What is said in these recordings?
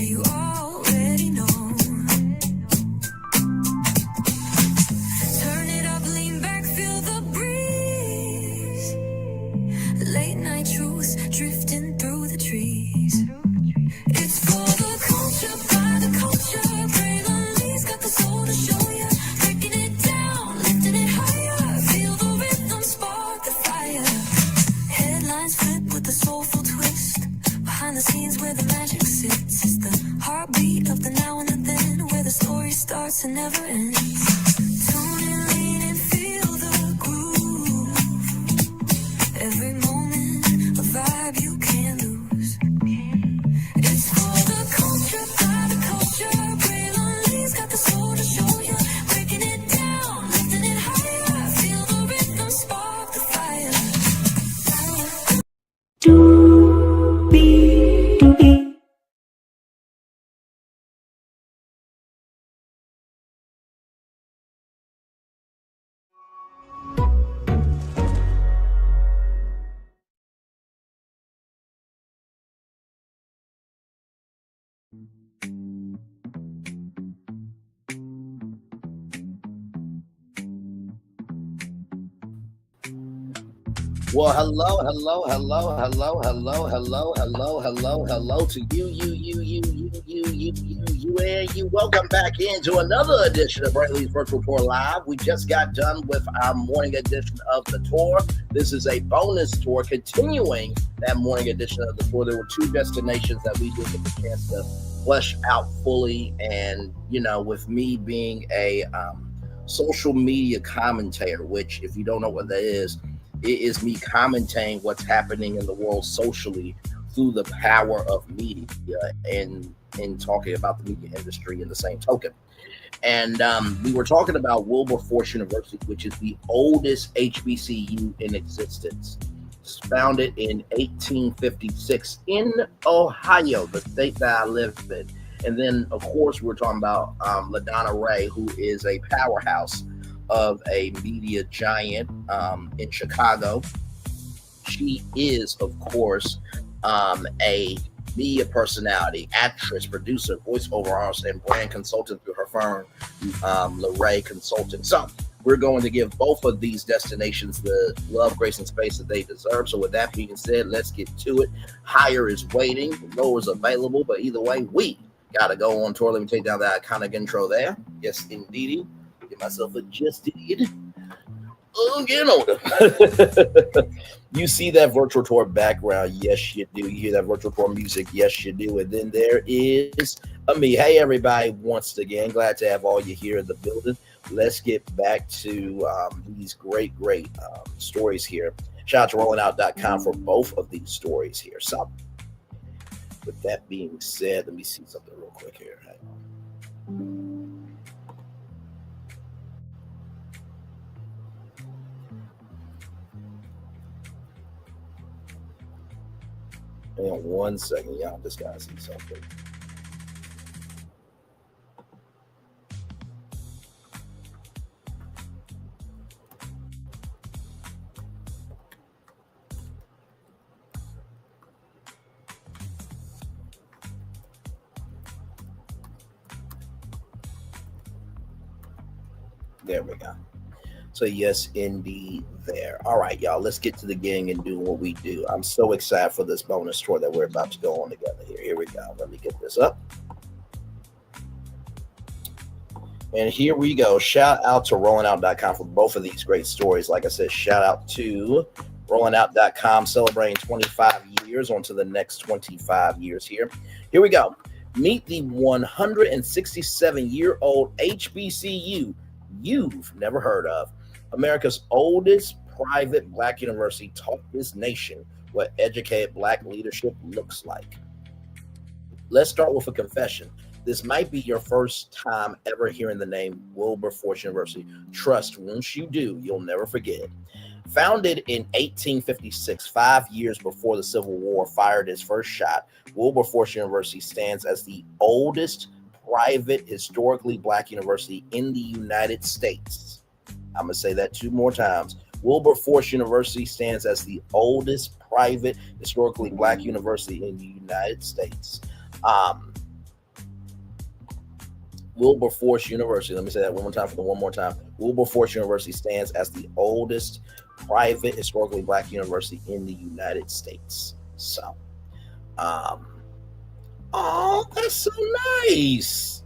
you already know. Turn it up, lean back, feel the breeze. Late night truths drifting through the trees. It's for the culture, by the culture. Braylon Lee's got the soul to show you. Breaking it down, lifting it higher. Feel the rhythm, spark the fire. Headlines flip with a soulful twist. Behind the scenes where the magic sits. It's the heartbeat of the now and the then, where the story starts and never ends. Tune in, lean and feel the groove. Every moment, a vibe you can't lose. It's for the culture, by the culture. Braylon Lee's got the soul to show you. Breaking it down, lifting it higher. Feel the rhythm, spark the fire. Well, hello to you, and you. Welcome back into another edition of Brightly's Virtual Tour Live. We just got done with our morning edition of the tour. This is a bonus tour continuing that morning edition of the tour. There were two destinations that we didn't get the chance to flesh out fully, and with me being a social media commentator, which if you don't know what that is, it is me commentating what's happening in the world socially through the power of media and talking about the media industry in the same token. And we were talking about Wilberforce University, which is the oldest HBCU in existence. It's founded in 1856 in Ohio, the state that I live in. And then, of course, we're talking about Ladonna Raeh, who is a powerhouse of a media giant in Chicago. She is, of course, a media personality, actress, producer, voiceover artist, and brand consultant through her firm, Raeh Consulting. So we're going to give both of these destinations the love, grace, and space that they deserve. So with that being said, let's get to it. Higher is waiting, lower is available, but either way, we got to go on tour. Let me take down that iconic intro there. Yes, indeedy. Get myself adjusted. Oh, get older. You see that virtual tour background? Yes, you do. You hear that virtual tour music? Yes, you do. And then there is me. Hey, everybody. Once again, glad to have all you here in the building. Let's get back to these great stories here. Shout out to rollingout.com for both of these stories here. So with that being said, let me see something real quick here. Hang on 1 second, y'all. Just gotta see something. There we go. So yes, indeed there. All right, y'all, let's get to the gang and do what we do. I'm so excited for this bonus tour that we're about to go on together here. Here we go. Let me get this up. And here we go. Shout out to rollingout.com for both of these great stories. Like I said, shout out to rollingout.com celebrating 25 years on to the next 25 years here. Here we go. Meet the 167-year-old HBCU you've never heard of. America's oldest private Black university taught this nation what educated Black leadership looks like. Let's start with a confession. This might be your first time ever hearing the name Wilberforce University. Trust, once you do, you'll never forget. Founded in 1856, 5 years before the Civil War fired its first shot, Wilberforce University stands as the oldest private, historically Black university in the United States. I'm going to say that 2 more times. Wilberforce University stands as the oldest private, historically Black university in the United States. Wilberforce University, let me say that one more time for the one more time. Wilberforce University stands as the oldest private historically black university in the United States. So, um, oh, that's so nice.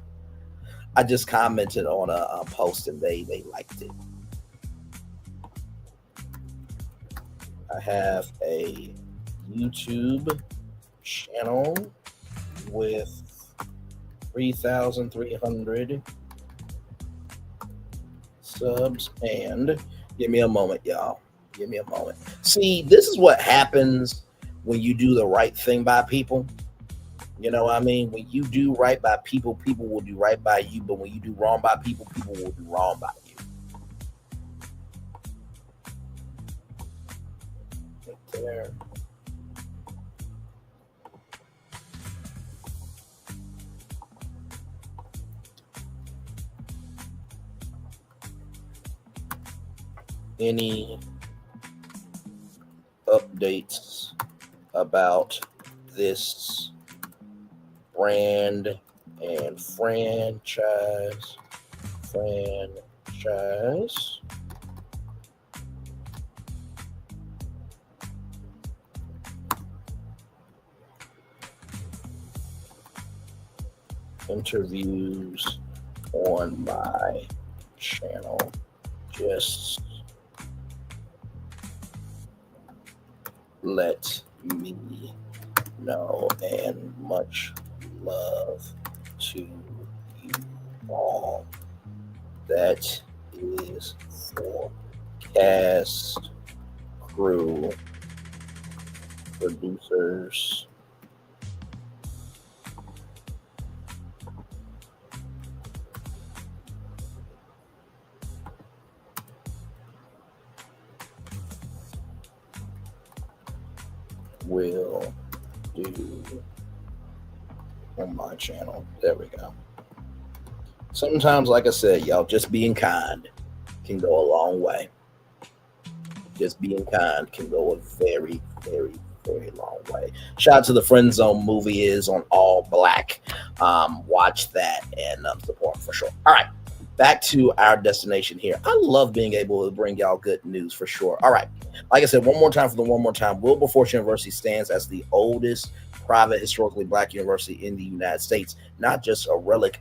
I just commented on a post and they liked it. I have a YouTube channel with 3,300 subs, and give me a moment, y'all. Give me a moment. See, this is what happens when you do the right thing by people. You know what I mean? When you do right by people, people will do right by you. But when you do wrong by people, people will do wrong by you. Right there. Any updates about this brand and franchise interviews on my channel. Just let me know, and much love to you all. That is for cast, crew, producers, will do on my channel. There we go. Sometimes, like I said, y'all, just being kind can go a long way. Just being kind can go a very, very, very long way. Shout out to the Friend Zone movie is on all black. Watch that and support for sure. All right, back to our destination here. I love being able to bring y'all good news for sure. All right, like I said, one more time for the one more time. Wilberforce University stands as the oldest private historically black university in the United States, not just a relic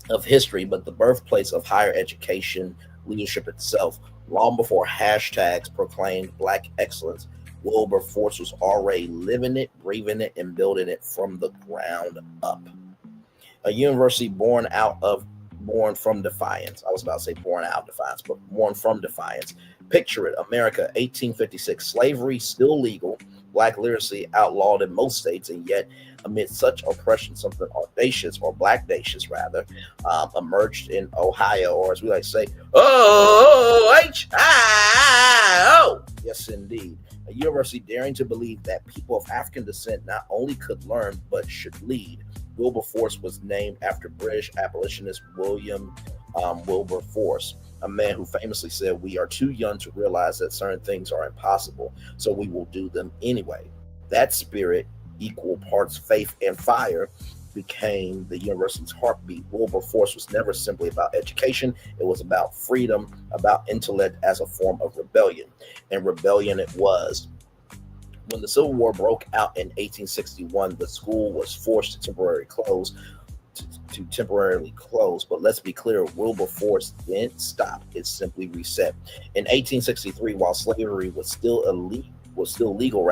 of history, but the birthplace of higher education leadership itself. Long before hashtags proclaimed black excellence, Wilberforce was already living it, breathing it, and building it from the ground up. A university born from defiance. I was about to say born out of defiance, but born from defiance. Picture it, America, 1856, slavery still legal, black literacy outlawed in most states, and yet amid such oppression, something audacious, or blackdacious rather, emerged in Ohio, or as we like to say, O-H-I-O. Yes, indeed. A university daring to believe that people of African descent not only could learn, but should lead. Wilberforce was named after British abolitionist William Wilberforce, a man who famously said, "We are too young to realize that certain things are impossible, so we will do them anyway." That spirit, equal parts faith and fire, became the university's heartbeat. Wilberforce was never simply about education. It was about freedom, about intellect as a form of rebellion. And rebellion it was. When the Civil War broke out in 1861, the school was forced to temporarily close. But let's be clear, Wilberforce didn't stop. It simply reset. In 1863, while slavery was still legal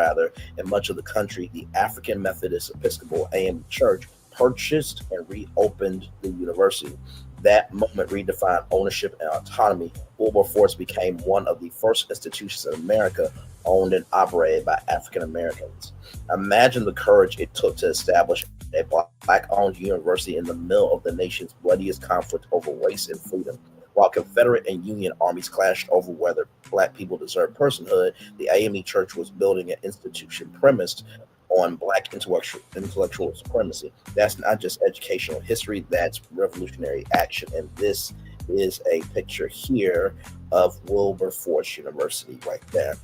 in much of the country, the African Methodist Episcopal AME Church purchased and reopened the university. That moment redefined ownership and autonomy. Wilberforce became one of the first institutions in America owned and operated by African Americans. Imagine the courage it took to establish a black-owned university in the middle of the nation's bloodiest conflict over race and freedom. While Confederate and Union armies clashed over whether black people deserved personhood, the AME Church was building an institution premised on black intellectual supremacy. That's not just educational history, that's revolutionary action. And this is a picture here of Wilberforce University right there.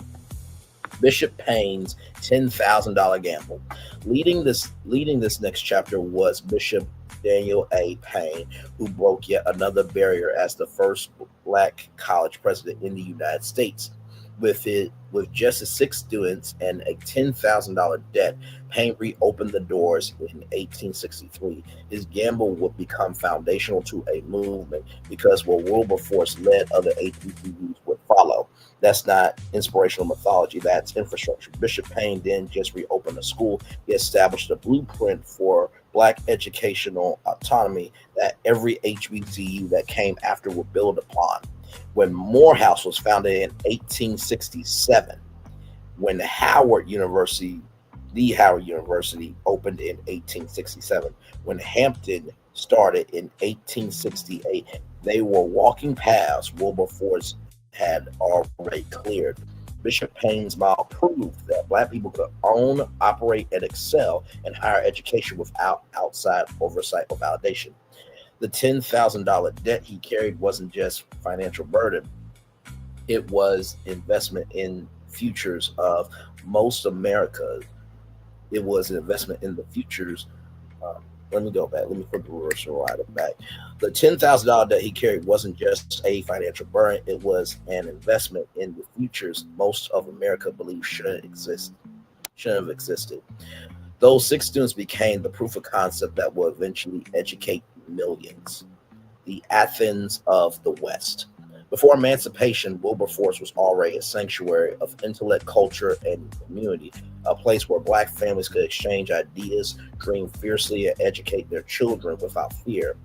Bishop Payne's $10,000 gamble. Leading this next chapter was Bishop Daniel A. Payne, who broke yet another barrier as the first black college president in the United States. With just his 6 students and a $10,000 debt, Payne reopened the doors in 1863. His gamble would become foundational to a movement because where Wilberforce led, other HBCUs would follow. That's not inspirational mythology, that's infrastructure. Bishop Payne didn't just reopen a school, he established a blueprint for black educational autonomy that every HBCU that came after would build upon. When Morehouse was founded in 1867, when the Howard University opened in 1867, when Hampton started in 1868, they were walking paths Wilberforce had already cleared. Bishop Payne's model proved that black people could own, operate, and excel in higher education without outside oversight or validation. The $10,000 debt he carried wasn't just financial burden, it was investment in futures of most America. It was an investment in the futures. Let me go back. Let me put the reverse right back. The $10,000 that he carried wasn't just a financial burden. It was an investment in the futures most of America believed shouldn't have existed. Those 6 students became the proof of concept that will eventually educate millions. The Athens of the West. Before emancipation, Wilberforce was already a sanctuary of intellect, culture, and community, a place where black families could exchange ideas, dream fiercely, and educate their children without fear.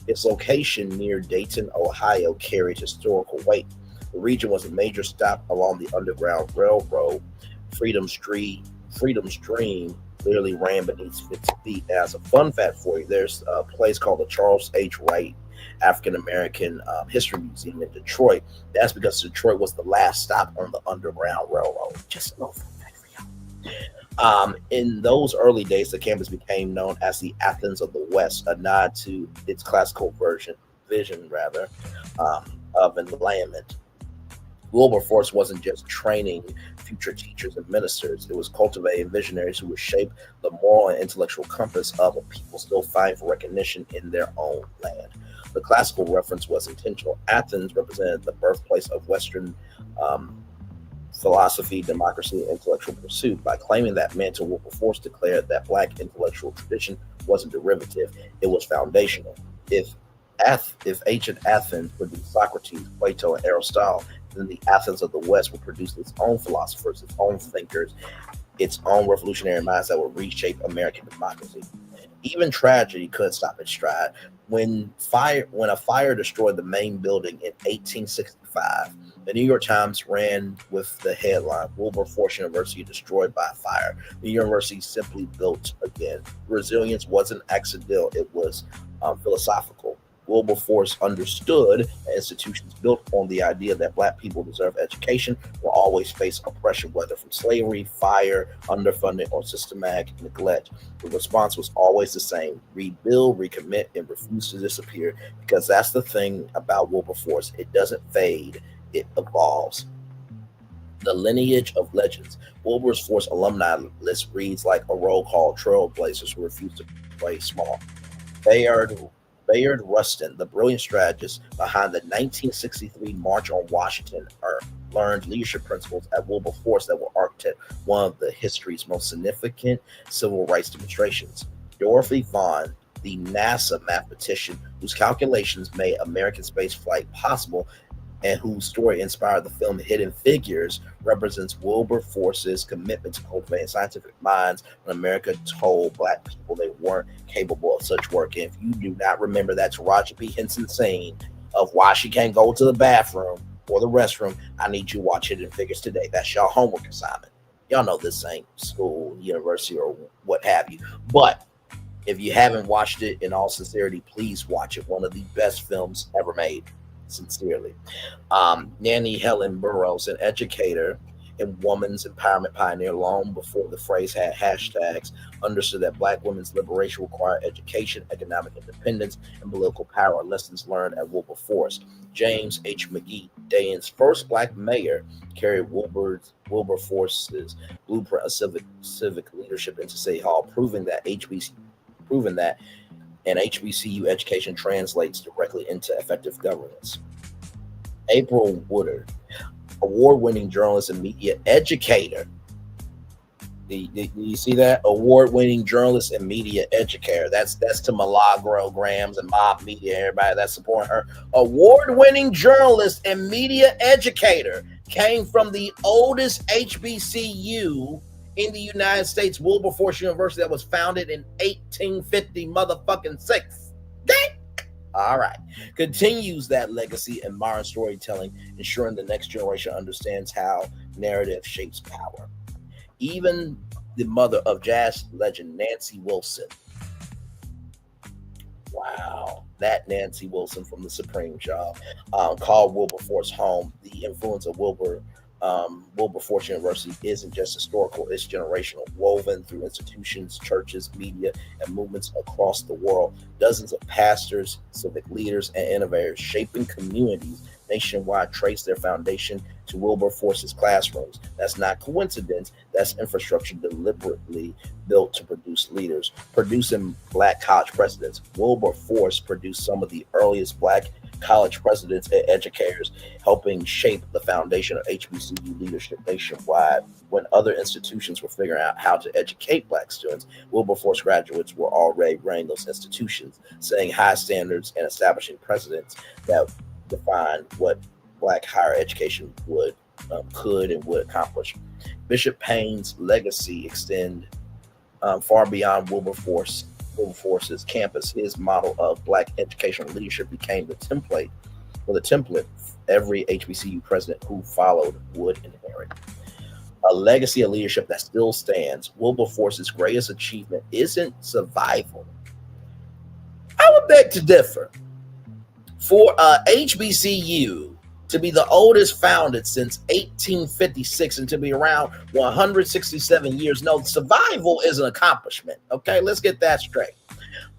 Its location near Dayton, Ohio, carried historical weight. The region was a major stop along the Underground Railroad. Freedom's dream literally ran beneath its feet. As a fun fact for you, there's a place called the Charles H. Wright African American History Museum in Detroit. That's because Detroit was the last stop on the Underground Railroad. Just a little fun fact for y'all. In those early days, the campus became known as the Athens of the West, a nod to its classical vision of enlightenment. Wilberforce wasn't just training future teachers and ministers, it was cultivating visionaries who would shape the moral and intellectual compass of a people still fighting for recognition in their own land. The classical reference was intentional. Athens represented the birthplace of Western philosophy, democracy, and intellectual pursuit. By claiming that mantle, Wilberforce declared that black intellectual tradition wasn't derivative, it was foundational. If ancient Athens produced Socrates, Plato, and Aristotle, then the Athens of the West would produce its own philosophers, its own thinkers, its own revolutionary minds that would reshape American democracy. Even tragedy couldn't stop its stride. When a fire destroyed the main building in 1865, the New York Times ran with the headline, Wilberforce University destroyed by fire. The university simply built again. Resilience wasn't accidental, it was philosophical. Wilberforce understood that institutions built on the idea that black people deserve education will always face oppression, whether from slavery, fire, underfunding, or systematic neglect. The response was always the same: rebuild, recommit, and refuse to disappear, because that's the thing about Wilberforce. It doesn't fade, it evolves. The lineage of legends. Wilberforce alumni list reads like a roll call: trailblazers who refuse to play small. Bayard Rustin, the brilliant strategist behind the 1963 March on Washington, learned leadership principles at Wilberforce that will architect one of the history's most significant civil rights demonstrations. Dorothy Vaughan, the NASA mathematician whose calculations made American spaceflight possible and whose story inspired the film Hidden Figures, represents Wilberforce's commitment to cultivating scientific minds when America told black people they weren't capable of such work. And if you do not remember that Taraji P. Henson saying of why she can't go to the bathroom or the restroom, I need you to watch Hidden Figures today. That's your homework assignment. Y'all know this ain't school, university, or what have you. But if you haven't watched it, in all sincerity, please watch it. One of the best films ever made. Sincerely. Nanny Helen Burroughs, an educator and woman's empowerment pioneer long before the phrase had hashtags, understood that black women's liberation required education, economic independence, and political power, lessons learned at Wilberforce. James H. McGee, Dayton's first black mayor, carried Wilberforce's blueprint of civic leadership into City Hall, proving that and HBCU education translates directly into effective governance. April Woodard, award-winning journalist and media educator. Do you see that? Award-winning journalist and media educator. That's to Milagro Grams and Mob Media, everybody that's supporting her. Award-winning journalist and media educator came from the oldest HBCU in the United States, Wilberforce University, that was founded in 1850 motherfucking 6. Okay? All right. Continues that legacy in modern storytelling, ensuring the next generation understands how narrative shapes power. Even the mother of jazz legend Nancy Wilson. Wow. That Nancy Wilson from the Supreme Job called Wilberforce home. The influence of Wilberforce University isn't just historical, it's generational, woven through institutions, churches, media, and movements across the world. Dozens of pastors, civic leaders, and innovators shaping communities nationwide trace their foundation to Wilberforce's classrooms. That's not coincidence. That's infrastructure deliberately built to produce leaders. Producing Black college presidents, Wilberforce produced some of the earliest Black college presidents and educators, helping shape the foundation of HBCU leadership nationwide. When other institutions were figuring out how to educate Black students, Wilberforce graduates were already running those institutions, setting high standards and establishing precedents that define what Black higher education could and would accomplish. Bishop Payne's legacy extend far beyond Wilberforce's campus. His model of Black educational leadership became the template every HBCU president who followed would inherit. A legacy of leadership that still stands. Wilberforce's greatest achievement isn't survival. I would beg to differ. For HBCU to be the oldest founded since 1856 and to be around 167 years, no, survival is an accomplishment. Okay, let's get that straight.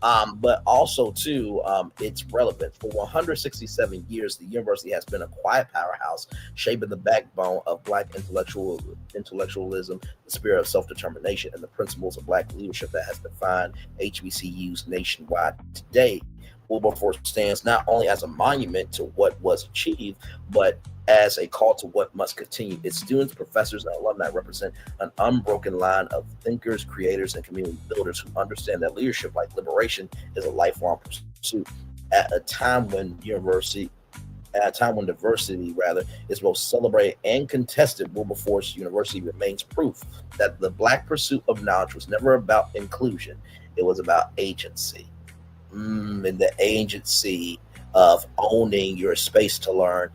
But also, too, it's relevant. For 167 years, the university has been a quiet powerhouse, shaping the backbone of Black intellectualism, the spirit of self-determination, and the principles of Black leadership that has defined HBCUs nationwide today. Wilberforce stands not only as a monument to what was achieved, but as a call to what must continue. Its students, professors, and alumni represent an unbroken line of thinkers, creators, and community builders who understand that leadership, like liberation, is a lifelong pursuit. At a time when diversity is both celebrated and contested, Wilberforce University remains proof that the Black pursuit of knowledge was never about inclusion; it was about agency. And the agency of owning your space to learn,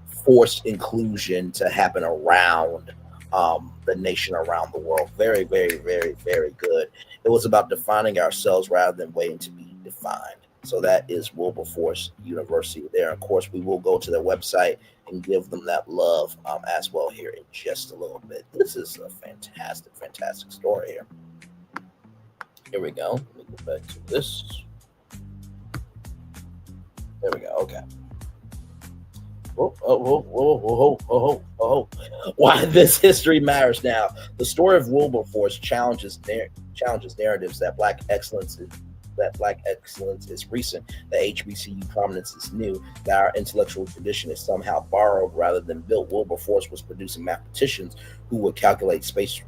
forced inclusion to happen around the nation, around the world. Very, very, very, very good. It was about defining ourselves rather than waiting to be defined. So that is Wilberforce University there. Of course, we will go to their website and give them that love as well here in just a little bit. This is a fantastic, fantastic story here. Here we go. Let me go back to this. There we go. Okay. Why this history matters now. The story of Wilberforce challenges narratives that Black excellence is recent, that HBCU prominence is new, that our intellectual tradition is somehow borrowed rather than built. Wilberforce was producing mathematicians who would calculate space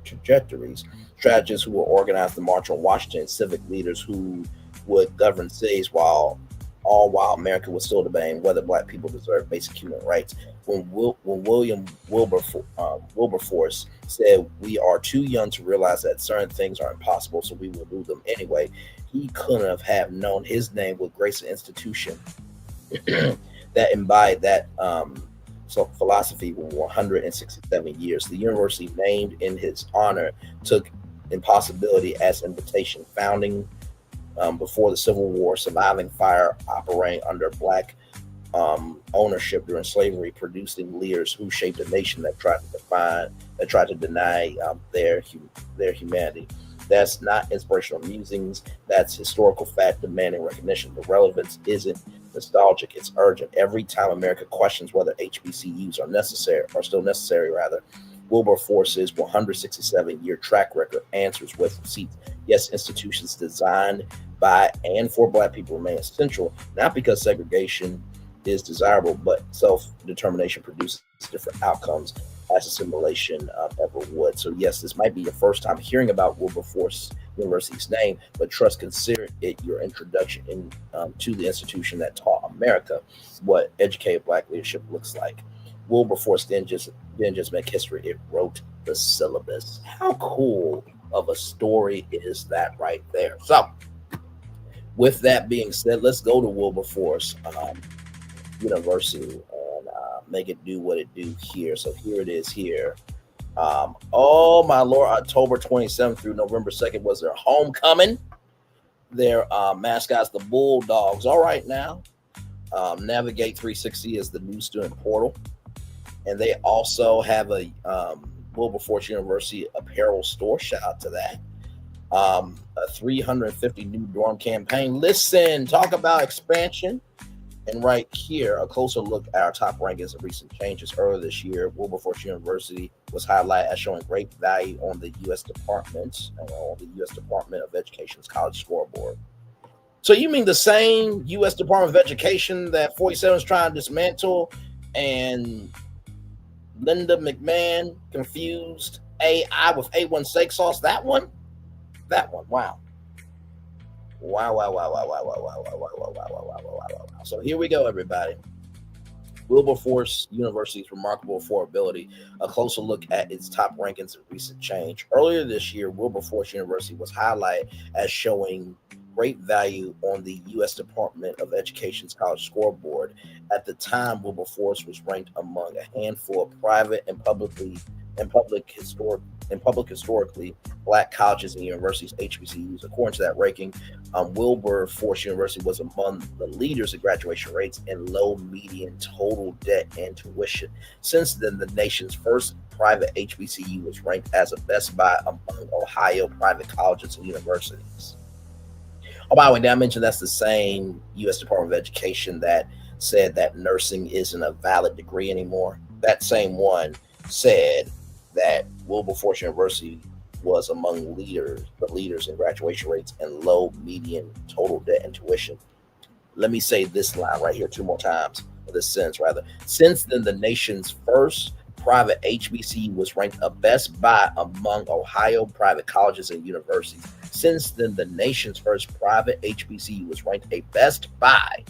trajectories, strategists who would organize the March on Washington, civic leaders who would govern cities while America was still debating whether Black people deserve basic human rights. When William Wilberforce said, "We are too young to realize that certain things are impossible, so we will do them anyway," he couldn't have known his name would grace an institution that embodied that philosophy for 167 years. The university named in his honor took impossibility as invitation, founding before the Civil War, surviving fire, operating under Black ownership during slavery, producing leaders who shaped a nation that tried to deny their humanity. That's not inspirational musings. That's historical fact demanding recognition. The relevance isn't nostalgic; it's urgent. Every time America questions whether HBCUs are still necessary, Wilberforce's 167-year track record answers with receipts. Yes, institutions designed by and for Black people remain essential, not because segregation is desirable, but self-determination produces different outcomes as assimilation ever would. So yes, this might be your first time hearing about Wilberforce University's name, but consider it your introduction to the institution that taught America what educated Black leadership looks like. Wilberforce didn't just make history; it wrote the syllabus. How cool of a story is that right there? So, with that being said, let's go to Wilberforce University and make it do what it do here. So here it is here. Oh my Lord, October 27th through November 2nd was their homecoming. Their mascots, the Bulldogs. All right now. Navigate 360 is the new student portal. And they also have a Wilberforce University apparel store. Shout out to that. A 350 new dorm campaign. Listen, talk about expansion. And right here, a closer look at our top rankings of recent changes. Earlier this year, Wilberforce University was highlighted as showing great value on the U.S. Department of Education's college scoreboard. So you mean the same U.S. Department of Education that 47 is trying to dismantle, and Linda McMahon confused AI with A1 steak sauce? That one? Wow. Wow. So here we go, everybody. Wilberforce University's remarkable affordability, a closer look at its top rankings and recent change. Earlier this year, Wilberforce University was highlighted as showing great value on the U.S. Department of Education's college scoreboard. At the time, Wilberforce was ranked among a handful of private and historically Black colleges and universities, HBCUs. According to that ranking, Wilberforce University was among the leaders in graduation rates and low median total debt and tuition. Since then, the nation's first private HBCU was ranked as a Best Buy among Ohio private colleges and universities. Oh, by the way, did I mention that's the same U.S. Department of Education that said that nursing isn't a valid degree anymore? That same one said that Wilberforce University was among the leaders in graduation rates and low median total debt and tuition. Let me say this line right here two more times, or this sentence rather. Since then, the nation's first private HBCU was ranked a Best Buy among Ohio private colleges and universities. Since then, the nation's first private HBCU was ranked a Best Buy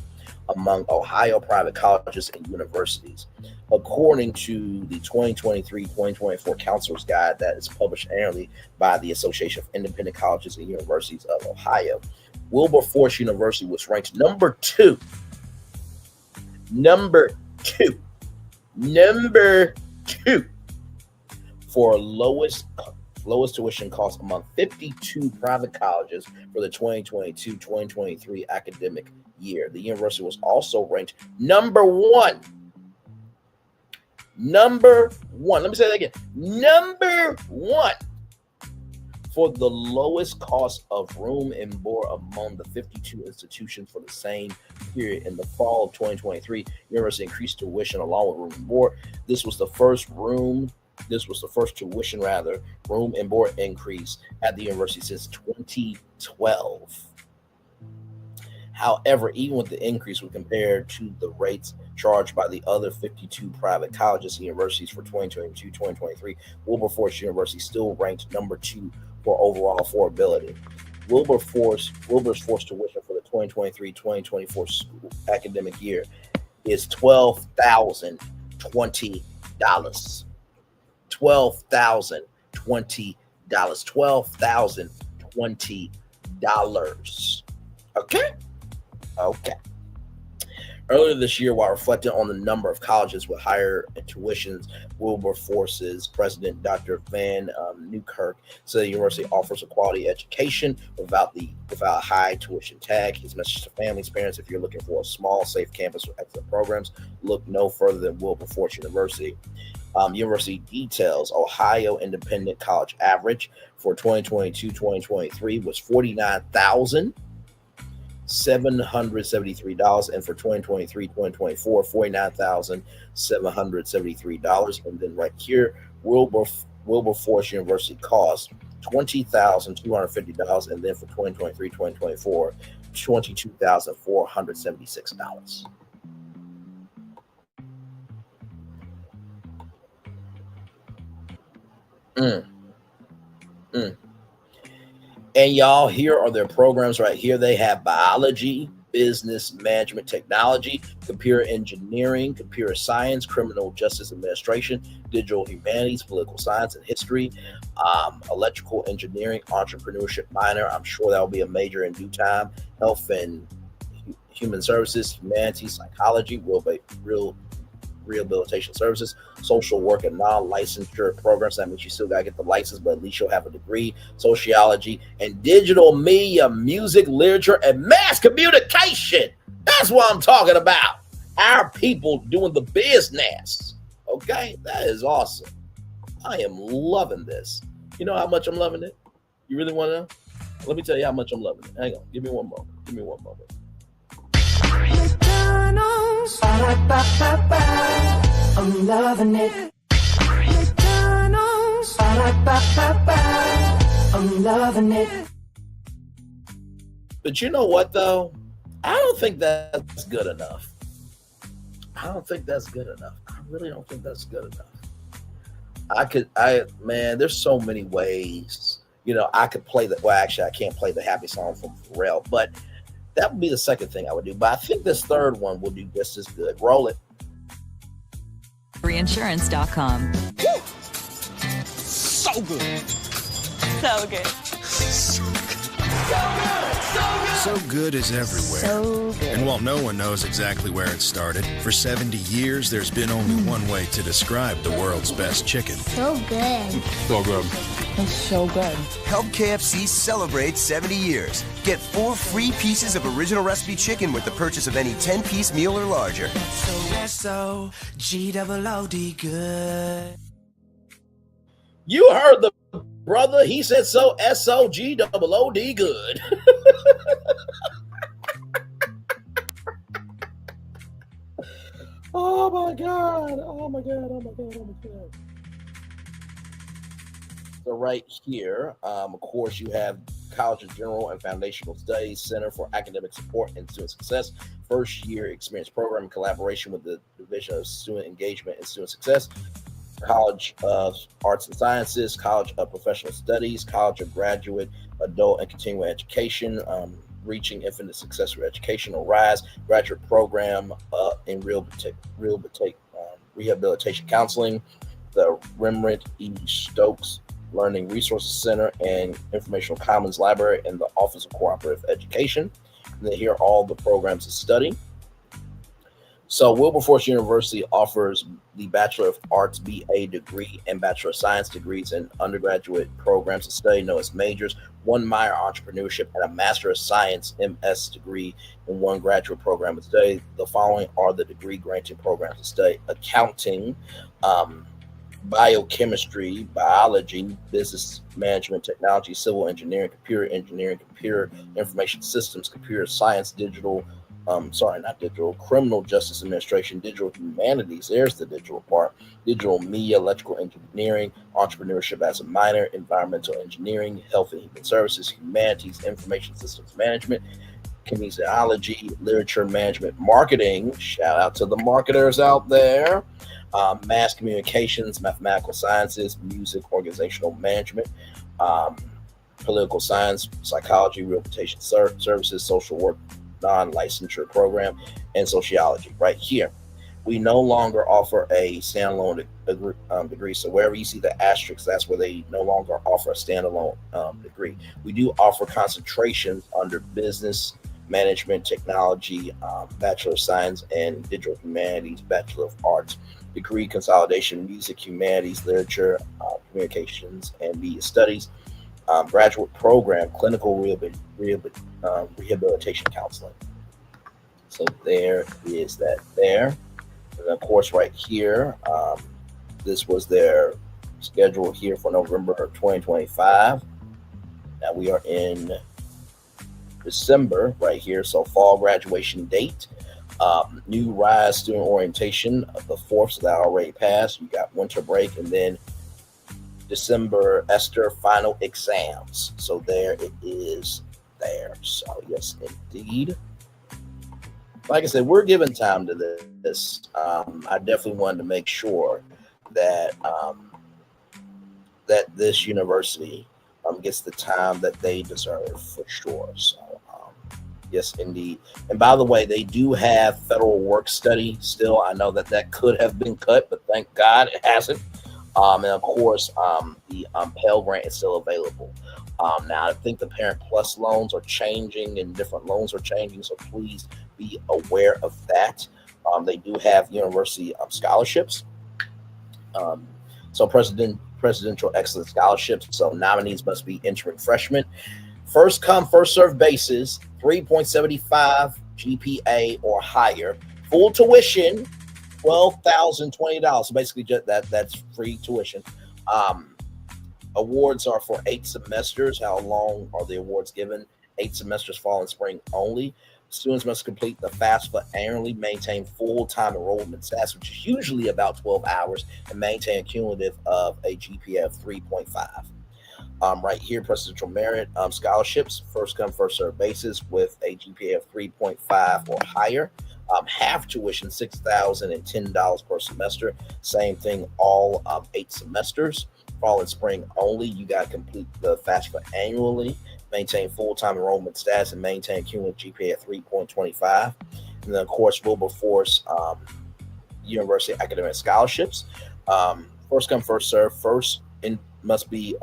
among Ohio private colleges and universities. According to the 2023-2024 Counselor's Guide that is published annually by the Association of Independent Colleges and Universities of Ohio, Wilberforce University was ranked number two for lowest tuition costs among 52 private colleges for the 2022-2023 academic year. The university was also ranked number one. Let me say that again. Number one for the lowest cost of room and board among the 52 institutions for the same period. In the fall of 2023, the university increased tuition along with room and board. This was the first tuition room and board increase at the university since 2012. However, even with the increase when compared to the rates charged by the other 52 private colleges and universities for 2022-2023, Wilberforce University still ranked number two for overall affordability. Wilberforce tuition for the 2023-2024 school academic year is $12,020. $12,020. Okay. Earlier this year, while reflecting on the number of colleges with higher tuitions, Wilberforce's president, Dr. Van Newkirk, said the university offers a quality education without a high tuition tag. His message to families, parents: if you're looking for a small, safe campus with excellent programs, look no further than Wilberforce University. University details: Ohio Independent College average for 2022-2023 was $49,773, and for 2023-2024, $49,773. And then right here, Wilberforce University cost $20,250, and then for 2023-2024, $22,476. Mm, mm. And y'all, here are their programs right here. They have biology, business management technology, computer engineering, computer science, criminal justice administration, digital humanities, political science and history, electrical engineering, entrepreneurship minor. I'm sure that will be a major in due time. Health and human services, humanities, psychology, real rehabilitation services, social work, and non-licensure programs. That means you still gotta get the license, but at least you'll have a degree. Sociology and digital media, music, literature, and mass communication. That's what I'm talking about. Our people doing the business. Okay, that is awesome. I am loving this. You know how much I'm loving it? You really want to know? Let me tell you how much I'm loving it. Hang on, give me one moment. McDonald's. I'm loving it. McDonald's. I'm loving it. But you know what, though? I don't think that's good enough. I really don't think that's good enough. There's so many ways. You know, I could play well, actually, I can't play the happy song from Pharrell, but that would be the second thing I would do. But I think this third one will do just as good. Roll it. Reinsurance.com. So good. So good. So good is everywhere. So good. And while no one knows exactly where it started, for 70 years there's been only one way to describe the world's best chicken. So good. So good. It's so good. Help KFC celebrate 70 years. Get 4 free pieces of original recipe chicken with the purchase of any 10-piece meal or larger. S-O-G-O-O-D good. You heard the brother. He said so. SOGOOD good. Oh my God. So right here, of course, you have College of General and Foundational Studies Center for Academic Support and Student Success. First year experience program in collaboration with the Division of Student Engagement and Student Success. College of Arts and Sciences, College of Professional Studies, College of Graduate, Adult, and Continuing Education, Reaching Infinite Success for Educational Rise, Graduate Program in Rehabilitation Counseling, the Remrit E. Stokes Learning Resources Center and Informational Commons Library, and the Office of Cooperative Education. And then here are all the programs to study. So Wilberforce University offers the Bachelor of Arts BA degree and Bachelor of Science degrees in undergraduate programs to study known as majors, 1 minor entrepreneurship, and a Master of Science MS degree in 1 graduate program to study. The following are the degree granting programs to study: accounting, biochemistry, biology, business management, technology, civil engineering, computer information systems, computer science, criminal justice administration, digital humanities, there's the digital part, digital media, electrical engineering, entrepreneurship as a minor, environmental engineering, health and human services, humanities, information systems management, kinesiology, literature management, marketing, shout out to the marketers out there, mass communications, mathematical sciences, music, organizational management, political science, psychology, rehabilitation services, social work, non-licensure program, and sociology. Right here, we no longer offer a standalone degree. So wherever you see the asterisk, that's where they no longer offer a standalone degree. We do offer concentrations under business management, technology, Bachelor of Science, and digital humanities, Bachelor of Arts degree consolidation, music, humanities, literature, communications, and media studies. Graduate program, clinical rehabilitation counseling. So there is that there. And of course, right here, this was their schedule here for November 2025. Now we are in December right here. So fall graduation date, new RISE student orientation of the 4th, so that already passed. You got winter break, and then December Esther final exams. So there it is there. So yes, indeed. Like I said, we're giving time to this. I definitely wanted to make sure that that this university gets the time that they deserve for sure. So yes, indeed. And by the way, they do have federal work study still. I know that could have been cut, but thank God it hasn't. And of course, the Pell Grant is still available. Now, I think the Parent Plus loans are changing and different loans are changing, so please be aware of that. They do have university scholarships. So presidential excellence scholarships. So nominees must be entering freshmen. First come, first served basis, 3.75 GPA or higher. Full tuition, $12,020. So basically, just that's free tuition. Awards are for 8 semesters. How long are the awards given? 8 semesters, fall and spring only. Students must complete the FAFSA annually, maintain full-time enrollment status, which is usually about 12 hours, and maintain a cumulative of a GPA of 3.5. Right here, presidential merit scholarships, first come, first served basis with a GPA of 3.5 or higher. Half tuition, $6,010 per semester. Same thing, all 8 semesters. Fall and spring only. You got to complete the FAFSA annually, maintain full-time enrollment status, and maintain cumulative GPA at 3.25. And then, of course, Wilberforce University academic scholarships. First come, first serve. First must be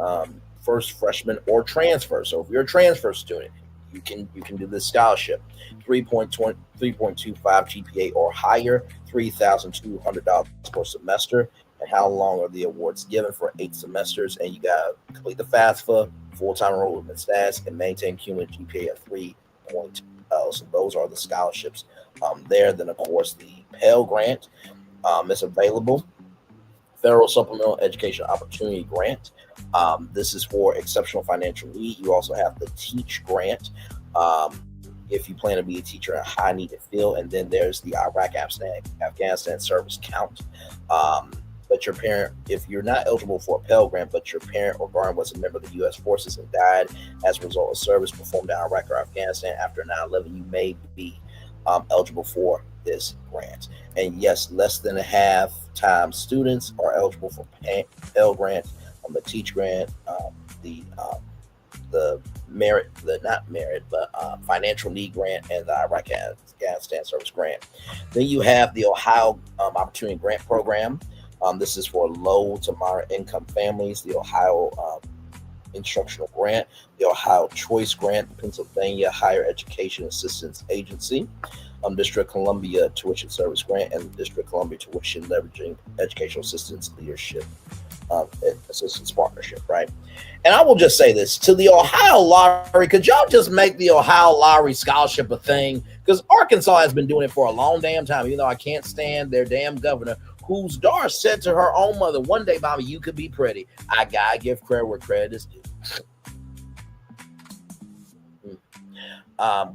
first freshman or transfer. So if you're a transfer student, you can do this scholarship. 3.25 GPA or higher, $3,200 per semester. And how long are the awards given? For 8 semesters, and you got to complete the FAFSA, full-time enrollment status, and maintain cumulative GPA of 3.0. So those are the scholarships there. Then, of course, the Pell Grant is available. Federal Supplemental Education Opportunity Grant. This is for exceptional financial need. You also have the Teach Grant if you plan to be a teacher in a high needed field. And then there's the Afghanistan service count. But your parent, if you're not eligible for a Pell Grant, but your parent or guardian was a member of the U.S. forces and died as a result of service performed in Iraq or Afghanistan after 9/11, you may be eligible for this grant. And yes, less than a half-time students are eligible for Pell Grant, the Teach Grant, the financial need grant, and the Iraq Afghanistan service grant. Then you have the Ohio Opportunity Grant Program. This is for low to moderate income families. The Ohio Instructional Grant, the Ohio Choice Grant, the Pennsylvania Higher Education Assistance Agency, District of Columbia Tuition Service Grant, and the District of Columbia Tuition Leveraging Educational Assistance Leadership Assistance Partnership, right? And I will just say this to the Ohio Lottery: could y'all just make the Ohio Lottery scholarship a thing? Because Arkansas has been doing it for a long damn time, even though I can't stand their damn governor, whose daughter said to her own mother, "One day, Bobby, you could be pretty." I gotta give credit where credit is due.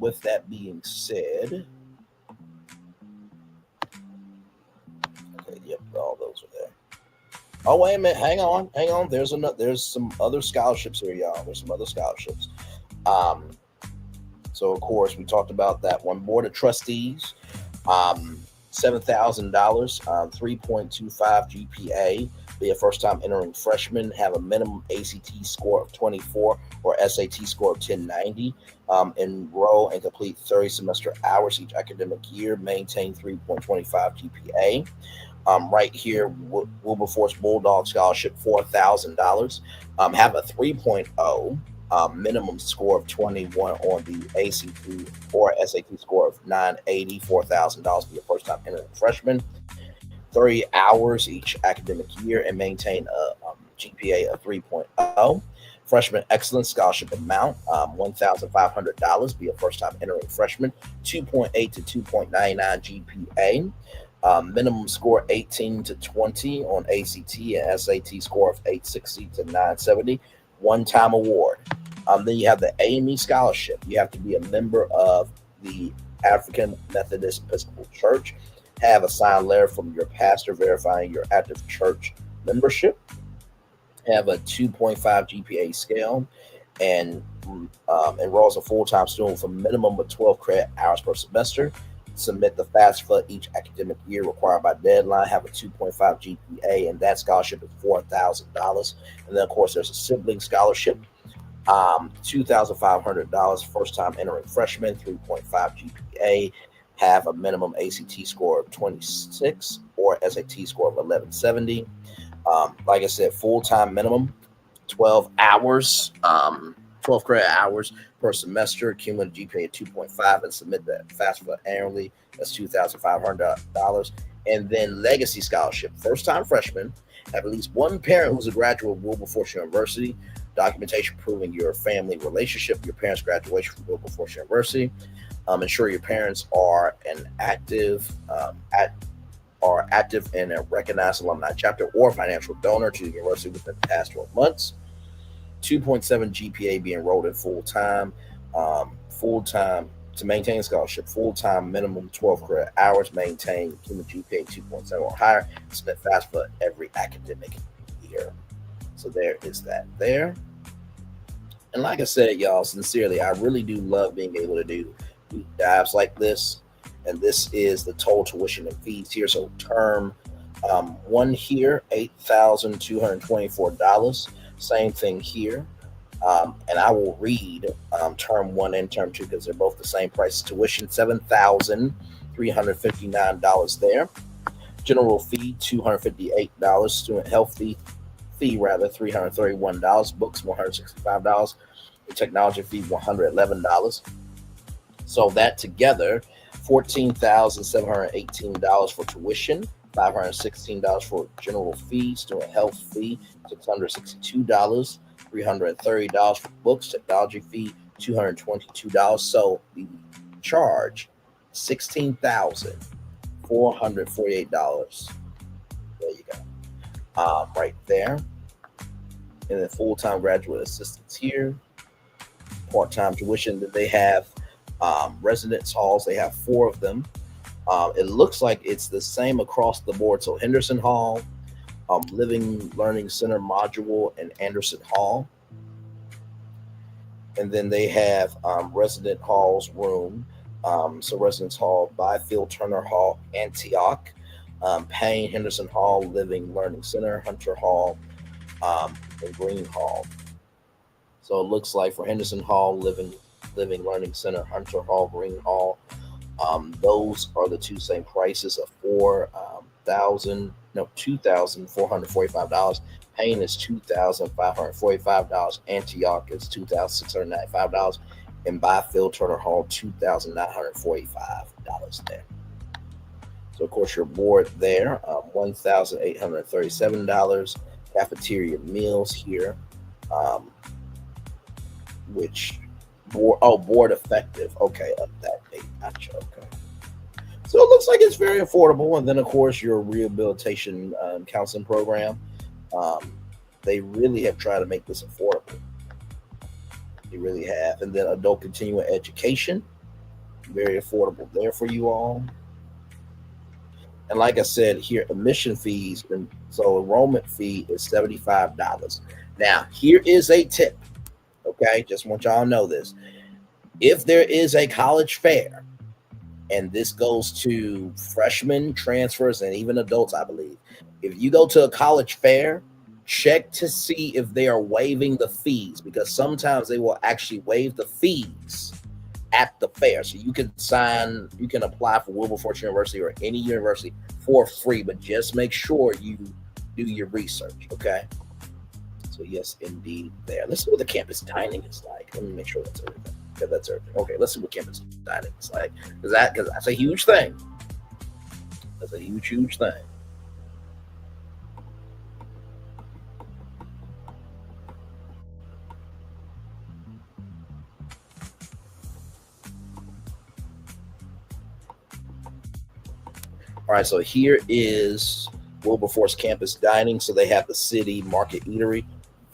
With that being said, okay, yep, all those are there. Oh, wait a minute, hang on. There's some other scholarships here, y'all. There's some other scholarships. So of course we talked about that one. Board of Trustees, $7,000, 3.25 GPA. Be a first-time entering freshman. Have a minimum ACT score of 24 or SAT score of 1090. Enroll and complete 30 semester hours each academic year. Maintain 3.25 GPA. Right here, Wilberforce Bulldog Scholarship, $4,000. Have a 3.0. Minimum score of 21 on the ACT or SAT score of 980, $4,000 for your first time entering freshman. 30 hours each academic year and maintain a GPA of 3.0. Freshman Excellence Scholarship amount, $1,500. Be a first time entering freshman. 2.8 to 2.99 GPA. Minimum score 18 to 20 on ACT and SAT score of 860 to 970. One-time award. Then you have the AME Scholarship. You have to be a member of the African Methodist Episcopal Church. Have a signed letter from your pastor verifying your active church membership. have a 2.5 GPA scale, and enrolls a full-time student with a minimum of 12 credit hours per semester. Submit the FAFSA each academic year required by deadline. Have a 2.5 GPA, and that scholarship is $4,000. And then, of course, there's a sibling scholarship, $2,500. First-time entering freshman, 3.5 GPA. Have a minimum ACT score of 26 or SAT score of 1170. Like I said, full-time minimum, 12 hours, 12 credit hours per semester, cumulative GPA of 2.5, and submit that FAFSA annually. That's $2,500. And then legacy scholarship, first-time freshman, have at least one parent who's a graduate of Wilberforce University, documentation proving your family relationship, your parents' graduation from Wilberforce University. Ensure your parents are active in a recognized alumni chapter or financial donor to the university within the past 12 months. 2.7 GPA, be enrolled in full-time. Full-time to maintain a scholarship, full-time minimum 12 credit hours, maintain cumulative GPA 2.7 or higher, submit FAFSA every academic year. So there is that there. And like I said, y'all, sincerely, I really do love being able to do deep dives like this. And this is the total tuition and fees here. So term one here, $8,224. Same thing here. And I will read term one and term two because they're both the same price. Tuition, $7,359 there. General fee, $258. Student health fee rather, $331. Books, $165. The technology fee, $111. So that together, $14,718 for tuition, $516 for general fee, student health fee, $662, $330 for books, technology fee, $222. So the charge, $16,448. There you go. Right there. And then full-time graduate assistants here, part-time tuition that they have. Residence halls, they have 4 of them. It looks like it's the same across the board. So Henderson Hall, Living Learning Center module, and Anderson Hall. And then they have resident halls room. So Residence Hall, Byfield Turner Hall, Antioch, Payne, Henderson Hall, Living Learning Center, Hunter Hall, and Green Hall. So it looks like for Henderson Hall, Living Learning Center, Hunter Hall, Green Hall, those are the two same prices of $2,445. Payne is $2,545. Antioch is $2,695, and Byfield Turner Hall $2,945 there. So of course your board there, $1,837. Cafeteria meals here, which board effective. Okay, up that date. Gotcha. Okay. So it looks like it's very affordable. And then of course your rehabilitation counseling program. They really have tried to make this affordable. They really have. And then adult continuing education, very affordable there for you all. And like I said here, admission fees, and so enrollment fee is $75. Now, here is a tip. Okay, just want y'all to know this. If there is a college fair, and this goes to freshmen, transfers, and even adults, I believe. If you go to a college fair, check to see if they are waiving the fees, because sometimes they will actually waive the fees at the fair. So you can apply for Wilberforce University or any university for free, but just make sure you do your research, okay? So yes, indeed there. Let's see what the campus dining is like. Let me make sure that's everything. Okay, that's everything. Okay, let's see what campus dining is like. Because that's a huge thing. That's a huge thing. All right, so here is Wilberforce campus dining. So they have the City Market Eatery.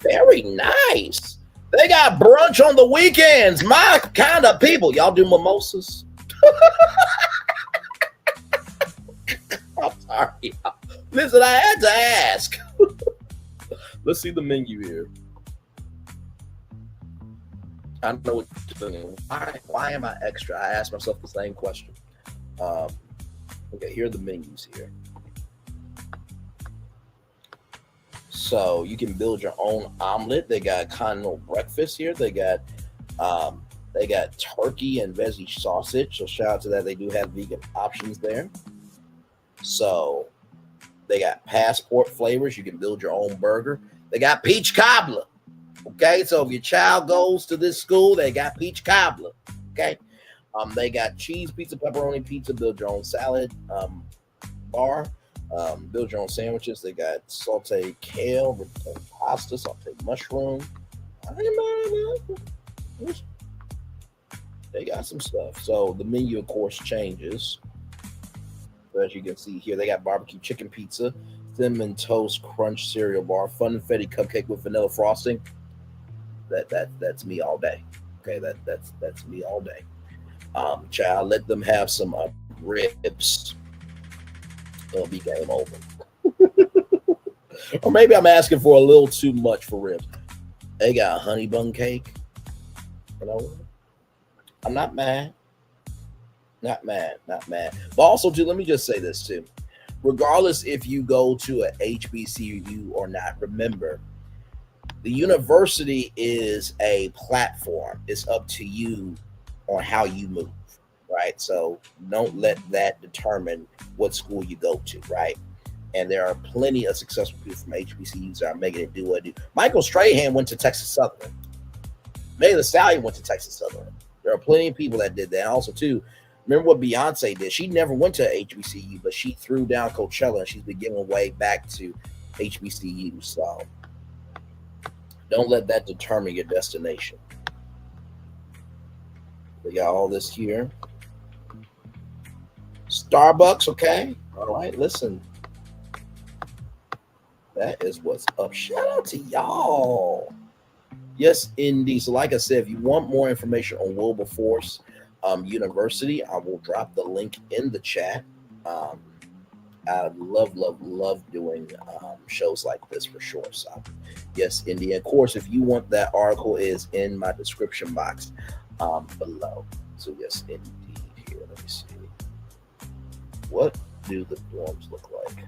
Very nice. They got brunch on the weekends. My kind of people. Y'all do mimosas? I'm sorry. Listen, I had to ask. Let's see the menu here. I know what you're thinking. Why am I extra? I asked myself the same question. Okay, here are the menus here. So you can build your own omelet. They got continental breakfast here. They got turkey and veggie sausage. So shout out to that. They do have vegan options there. So they got passport flavors. You can build your own burger. They got peach cobbler. Okay, so if your child goes to this school, they got peach cobbler. Okay, they got cheese pizza, pepperoni pizza, build your own salad bar, build your own sandwiches. They got sauteed kale, pasta, sauteed mushroom. They got some stuff. So the menu, of course, changes. So as you can see here, they got barbecue chicken pizza, cinnamon toast crunch cereal bar, funfetti cupcake with vanilla frosting. That's me all day. Okay, that's me all day. Child, let them have some ribs. It'll be game over. Or maybe I'm asking for a little too much for ribs. They got a honey bun cake. You know, I'm not mad. Not mad. But also, too, let me just say this too. Regardless if you go to a HBCU or not, remember, the university is a platform. It's up to you on how you move, right? So don't let that determine what school you go to, right? And there are plenty of successful people from HBCUs that are making it do what it do. Michael Strahan went to Texas Southern. Megan Thee Stallion went to Texas Southern. There are plenty of people that did that. And also, too, remember what Beyonce did? She never went to HBCU, but she threw down Coachella, and she's been giving way back to HBCU. So don't let that determine your destination. We got all this here. Starbucks, okay. All right, listen. That is what's up. Shout out to y'all. Yes, indeed. So like I said, if you want more information on Wilberforce University, I will drop the link in the chat. I love doing shows like this for sure. So yes, indeed. Of course, if you want that article, is in my description box below. So yes, indeed. Here, let me see. What do the dorms look like?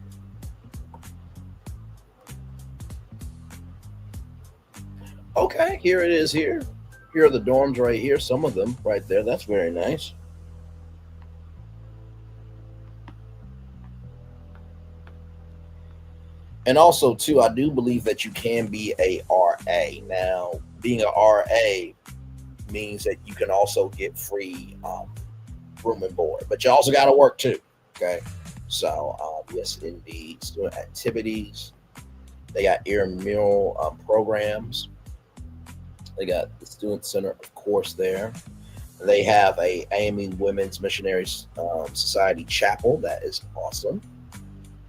Okay, here it is here. Here are the dorms right here. Some of them right there. That's very nice. And also, too, I do believe that you can be a RA. Now, being a RA means that you can also get free room and board. But you also got to work, too. Okay? So, yes, indeed. Student activities. They got intramural programs. They got the Student Center, of course, there. They have a AME Women's Missionary Society Chapel. That is awesome.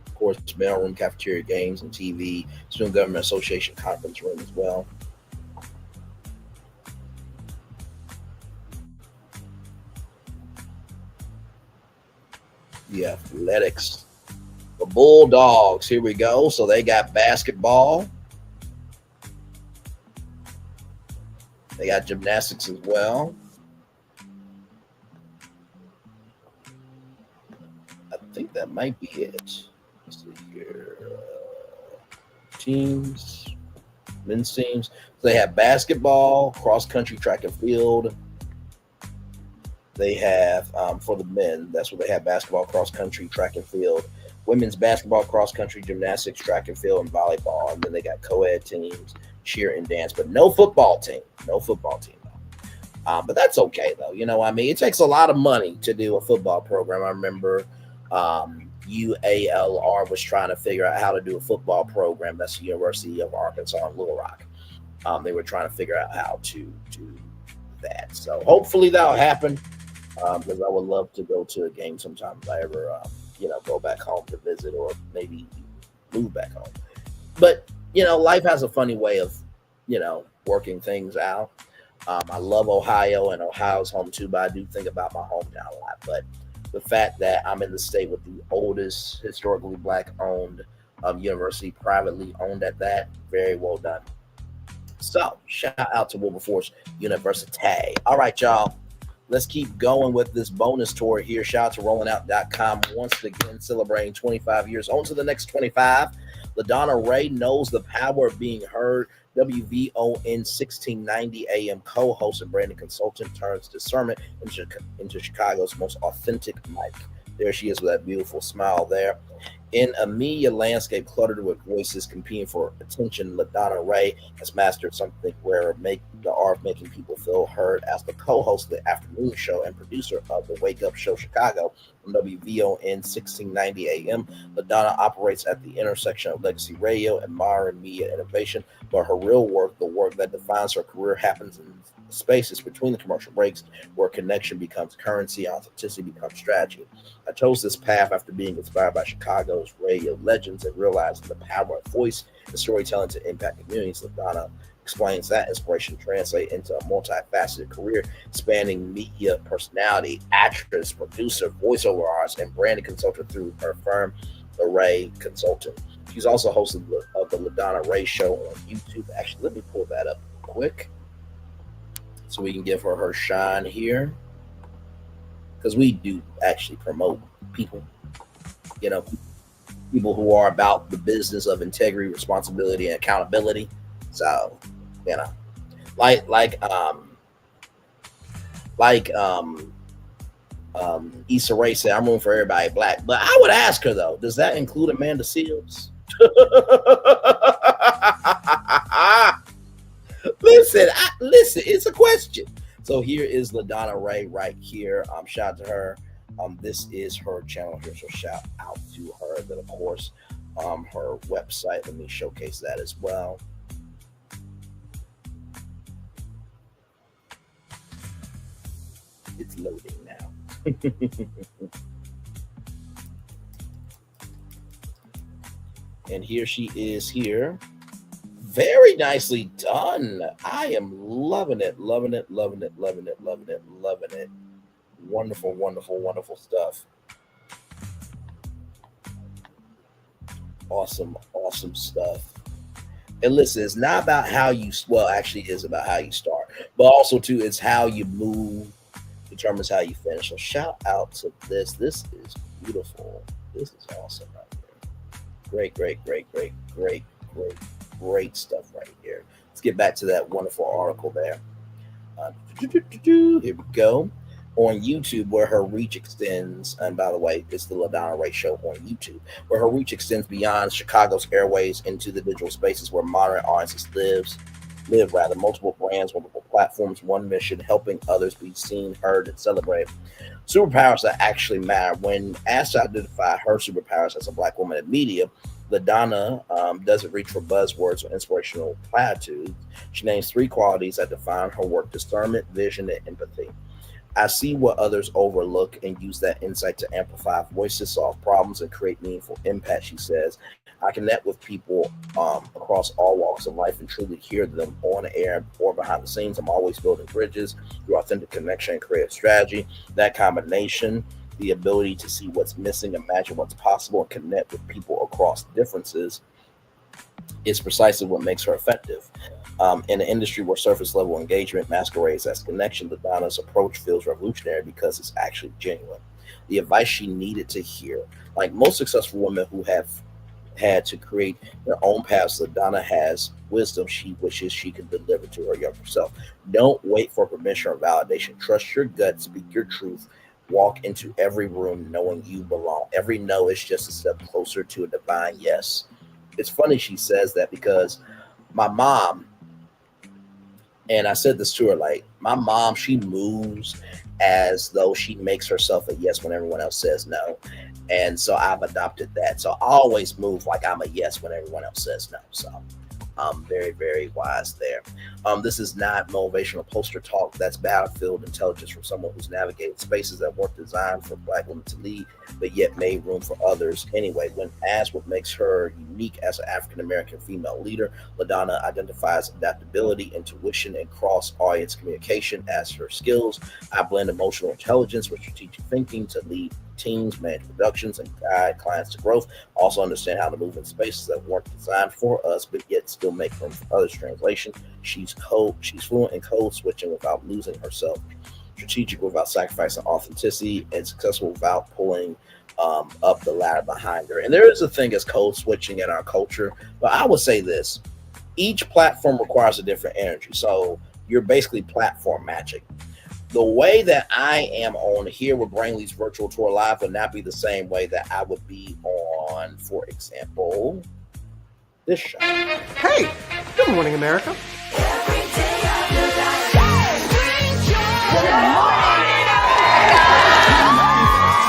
Of course, mailroom, cafeteria, games, and TV. Student Government Association conference room as well. The athletics. The Bulldogs. Here we go. So they got basketball. They got gymnastics as well. I think that might be it. Let's see here. Teams, men's teams. So they have basketball, cross country, track and field. They have, for the men, that's what they have: basketball, cross country, track and field. Women's basketball, cross country, gymnastics, track and field, and volleyball. And then they got co-ed teams, cheer and dance, but no football team. No football team, though. But that's okay, though. You know, I mean, it takes a lot of money to do a football program. I remember UALR was trying to figure out how to do a football program. That's the University of Arkansas in Little Rock. They were trying to figure out how to do that. So hopefully that'll happen, because I would love to go to a game sometime if I ever, go back home to visit, or maybe move back home. But, life has a funny way of, working things out. I love Ohio, and Ohio's home too, but I do think about my hometown a lot. But the fact that I'm in the state with the oldest historically Black-owned University, privately owned at that. Very well done. So, shout out to Wilberforce University. All right, y'all. Let's keep going with this bonus tour here. Shout out to rollingout.com once again, celebrating 25 years. On to the next 25. Ladonna Raeh knows the power of being heard. WVON 1690 AM co-host and branding consultant turns discernment into Chicago's most authentic mic. There she is with that beautiful smile there. In a media landscape cluttered with voices competing for attention, Ladonna Raeh has mastered something rare, the art of making people feel heard. As the co-host of the afternoon show and producer of the Wake Up Show Chicago on WVON 1690 AM, Ladonna operates at the intersection of legacy radio and modern media innovation, but her real work, the work that defines her career, happens in spaces between the commercial breaks where connection becomes currency, authenticity becomes strategy. I chose this path after being inspired by Chicago's radio legends and realizing the power of voice and storytelling to impact communities. Ladonna explains that inspiration translates into a multifaceted career spanning media personality, actress, producer, voiceover artist, and branding consultant through her firm, The Raeh Consulting. She's also host of the Ladonna Raeh Show on YouTube. Actually, let me pull that up quick so we can give her shine here, because we do actually promote people, people who are about the business of integrity, responsibility, and accountability. So, Issa Rae said, "I'm rooting for everybody black." But I would ask her though, does that include Amanda Seals? Listen, it's a question. So here is Ladonna Raeh right here. Shout out to her. This is her channel here, so shout out to her. Then of course, her website. Let me showcase that as well. It's loading now. And here she is here. Very nicely done. I am loving it. Wonderful, wonderful, wonderful stuff. Awesome, awesome stuff. And listen, it's not about how you, well, actually it is about how you start, but also too, it's how you move determines how you finish. So shout out to this. This is beautiful. This is awesome right here. Great stuff right here. Let's get back to that wonderful article there. Here we go. On YouTube, where her reach extends, and by the way, it's the Ladonna Raeh Show on YouTube, where her reach extends beyond Chicago's airways into the digital spaces where modern audiences live. Multiple brands, multiple platforms, one mission, helping others be seen, heard, and celebrated. Superpowers that actually matter. When asked to identify her superpowers as a Black woman in media, Ladonna doesn't reach for buzzwords or inspirational platitudes. She names 3 qualities that define her work: discernment, vision, and empathy. I see what others overlook and use that insight to amplify voices, solve problems, and create meaningful impact, she says. I connect with people across all walks of life and truly hear them on air or behind the scenes. I'm always building bridges through authentic connection and creative strategy. That combination, the ability to see what's missing, imagine what's possible, and connect with people across differences, is precisely what makes her effective. In an industry where surface level engagement masquerades as connection, Ladonna's approach feels revolutionary because it's actually genuine. The advice she needed to hear, like most successful women who have had to create their own paths, Ladonna has wisdom she wishes she could deliver to her younger self. Don't wait for permission or validation. Trust your gut, speak your truth, walk into every room knowing you belong. Every no is just a step closer to a divine yes. It's funny she says that because my mom, and I said this to her, like, my mom, she moves as though she makes herself a yes when everyone else says no. And so I've adopted that. So I always move like I'm a yes when everyone else says no. So very, very wise there. This is not motivational poster talk. That's battlefield intelligence from someone who's navigated spaces that weren't designed for Black women to lead, but yet made room for others anyway. When asked what makes her unique as an African-American female leader, Ladonna identifies adaptability, intuition, and cross-audience communication as her skills. I blend emotional intelligence with strategic thinking to lead teams, manage productions, and guide clients to growth. Also understand how to move in spaces that weren't designed for us, but yet still make room for others. Translation: she's fluent in code switching without losing herself, strategic without sacrificing authenticity, and successful without pulling up the ladder behind her. And there is a thing as code switching in our culture, but I would say this: each platform requires a different energy. So you're basically platform matching. The way that I am on here with Brainley's Virtual Tour Live would not be the same way that I would be on, for example, this show. Hey, good morning, America.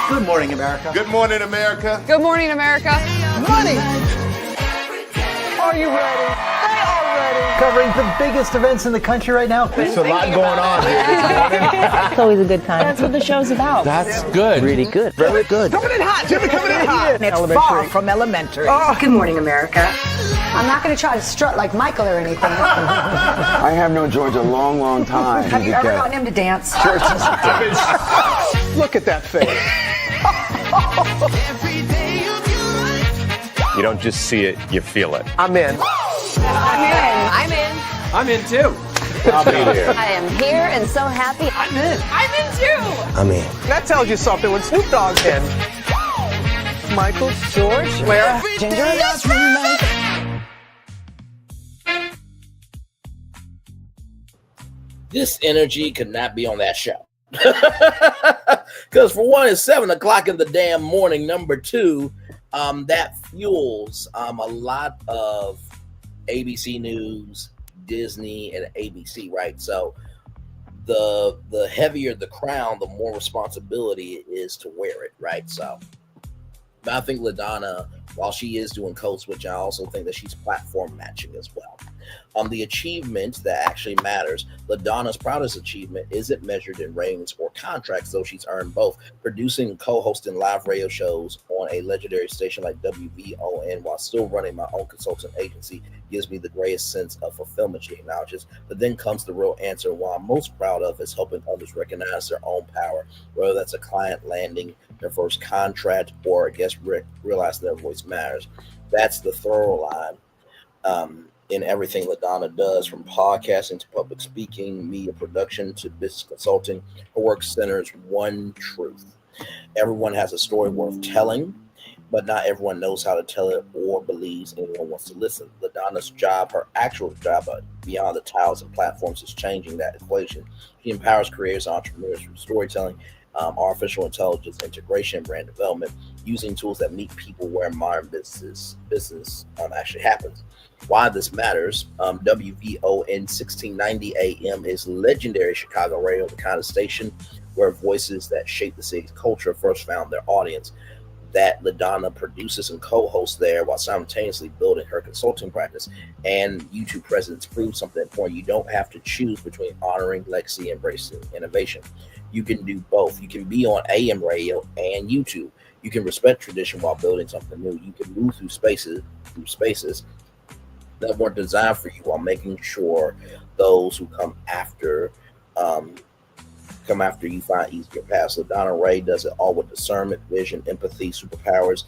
Good morning, America. Good morning, America. Good morning, America. Money. Are you ready? They are ready. Covering the biggest events in the country right now. There's a lot going on here this morning. It's always a good time. That's what the show's about. That's good. Really good. Very good. Coming in hot. Jimmy coming in hot. It's far from elementary. Good morning, America. I'm not going to try to strut like Michael or anything. I have known George a long, long time. Have you ever gotten him to dance? Look at that face. You don't just see it, you feel it. I'm in. I'm in. I'm in too. I'll be there. I am here and so happy. I'm in. I'm in too. I'm in. That tells you something when Snoop Dogg's in. Michael, George, where? Ginger. This energy could not be on that show. Because for one, it's 7 o'clock in the damn morning. Number two, that fuels a lot of ABC News, Disney, and ABC, right? So the heavier the crown, the more responsibility it is to wear it, right? So but I think Ladonna, while she is doing code switch, I also think that she's platform matching as well. The achievement that actually matters, Ladonna's proudest achievement isn't measured in ratings or contracts, though she's earned both. Producing and co-hosting live radio shows on a legendary station like WVON while still running my own consulting agency gives me the greatest sense of fulfillment, she acknowledges. But then comes the real answer. What I'm most proud of is helping others recognize their own power, whether that's a client landing their first contract or I guess realize their voice matters. That's the thorough line. In everything Ladonna does, from podcasting to public speaking, media production to business consulting, her work centers one truth. Everyone has a story worth telling, but not everyone knows how to tell it or believes anyone wants to listen. Ladonna's job, her actual job beyond the tiles and platforms, is changing that equation. She empowers creators and entrepreneurs through storytelling, artificial intelligence, integration, brand development, using tools that meet people where modern business actually happens. Why this matters, WVON 1690 AM is legendary Chicago radio, the kind of station where voices that shape the city's culture first found their audience. That Ladonna produces and co-hosts there while simultaneously building her consulting practice and YouTube presence proves something important. You don't have to choose between honoring legacy and embracing innovation. You can do both. You can be on AM radio and YouTube. You can respect tradition while building something new. You can move through spaces that weren't designed for you while making sure those who come after you find easier paths. Ladonna Raeh does it all with discernment, vision, empathy, superpowers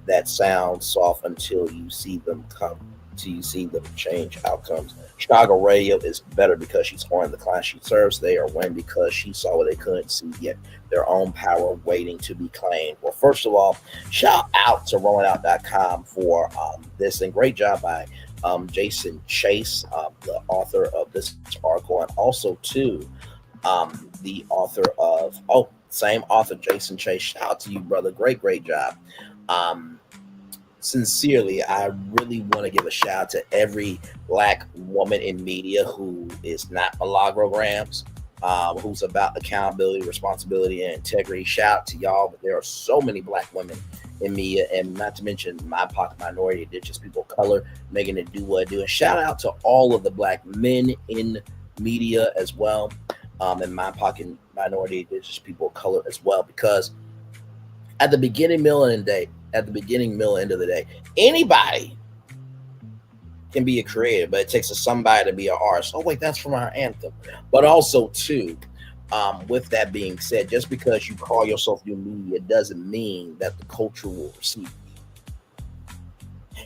that sound soft until you see them change outcomes. Chicago radio is better because she's honoring the clients she serves. They are winning because she saw what they couldn't see yet, their own power waiting to be claimed. Well, first of all, shout out to RollingOut.com for this, and great job by Jason Chase, the author of this article, and also to the author of same author, Jason Chase. Shout out to you, brother. Great job. Sincerely, I really want to give a shout out to every Black woman in media who is not milagograms, who's about accountability, responsibility, and integrity. Shout out to y'all, but there are so many Black women in media, and not to mention my pocket minority, indigenous people of color, making it do what I do. And shout out to all of the Black men in media as well, and my pocket minority, indigenous people of color as well, because at the beginning, middle, and end of the day, anybody can be a creator, but it takes somebody to be an artist. Oh wait, that's from our anthem. But also too, With that being said, just because you call yourself new media doesn't mean that the culture will receive you.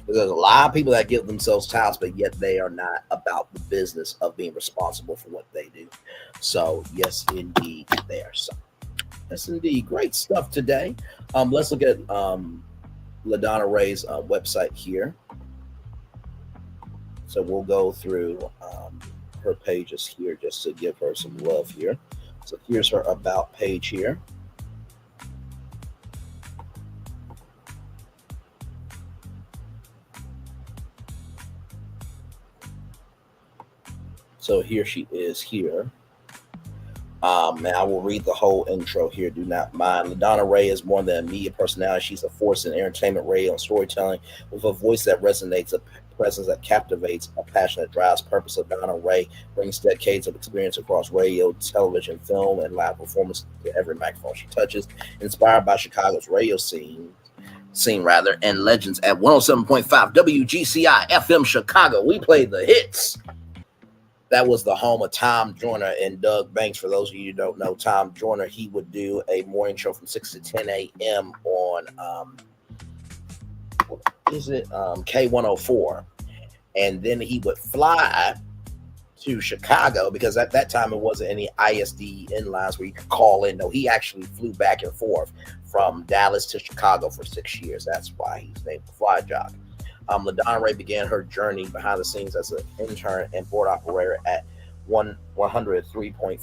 There's a lot of people that give themselves titles, but yet they are not about the business of being responsible for what they do. So yes, indeed, there. So that's indeed great stuff today. Let's look at Ladonna Raeh's website here. So we'll go through her pages here just to give her some love here. So here's her about page here. So here she is here. And I will read the whole intro here. Do not mind. Ladonna Raeh is more than a media personality. She's a force in entertainment, radio, and storytelling with a voice that resonates, a presence that captivates, a passion that drives purpose. Ladonna Raeh brings decades of experience across radio, television, film, and live performance to every microphone she touches. Inspired by Chicago's radio scene, and legends at 107.5 WGCI FM Chicago. We play the hits. That was the home of Tom Joyner and Doug Banks. For those of you who don't know, Tom Joyner, he would do a morning show from 6 to 10 a.m. on K104. And then he would fly to Chicago because at that time it wasn't any ISD lines where you could call in. No, he actually flew back and forth from Dallas to Chicago for 6 years. That's why he's named the Fly Jock. Ladonna Raeh began her journey behind the scenes as an intern and board operator at 103.5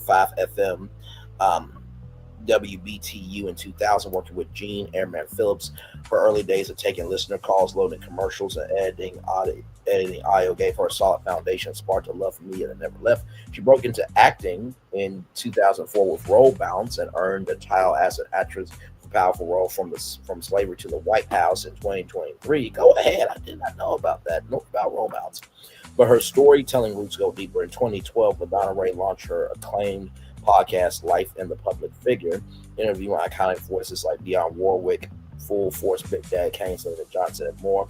FM WBTU in 2000, working with Gene Airman Phillips. Her early days of taking listener calls, loading commercials, and editing audio gave her a solid foundation, sparked a love for media that never left. She broke into acting in 2004 with Roll Bounce and earned the title as an actress with a powerful role from slavery to the White House in 2023. Go ahead. I did not know about that. Know about Roll Bounce. But her storytelling roots go deeper. In 2012, Ladonna Raeh launched her acclaimed podcast, Life in the Public Figure, interviewing iconic voices like Dionne Warwick, Full Force, Big Daddy Kane, Senator Johnson, and more,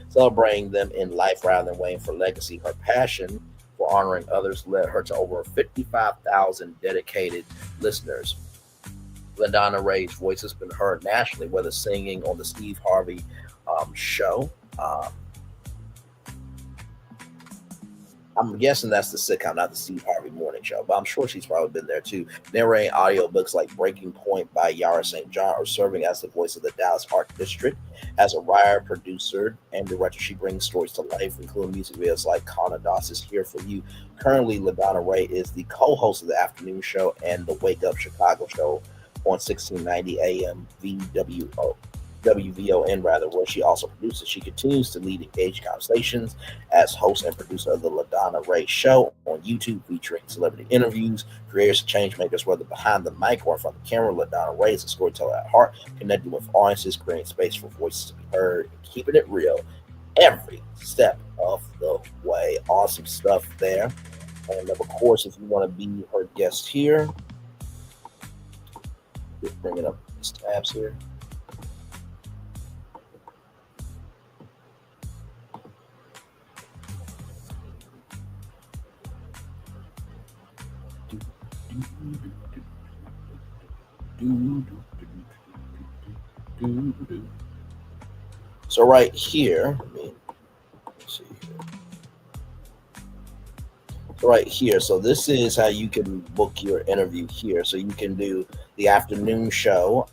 celebrating them in life rather than waiting for legacy. Her passion for honoring others led her to over 55,000 dedicated listeners. Ladonna Raeh's voice has been heard nationally, whether singing on the Steve Harvey show. I'm guessing that's the sitcom, not the Steve Harvey Morning Show, but I'm sure she's probably been there too. Narrating audiobooks like Breaking Point by Yara St. John, or serving as the voice of the Dallas Art District. As a writer, producer, and director, she brings stories to life, including music videos like Kana Das Is Here For You. Currently, Ladonna Raeh is the co-host of the afternoon show and the Wake Up Chicago show on 1690 AM WVON, where she also produces. She continues to lead engaged conversations as host and producer of the Ladonna Raeh Show on YouTube, featuring celebrity interviews, creators, change makers, whether behind the mic or in front of the camera. Ladonna Raeh is a storyteller at heart, connecting with audiences, creating space for voices to be heard, and keeping it real every step of the way. Awesome stuff there. And of course, if you want to be her guest here, just bringing up these tabs here. So right here, let's see here. So right here, so this is how you can book your interview here. So you can do the afternoon show,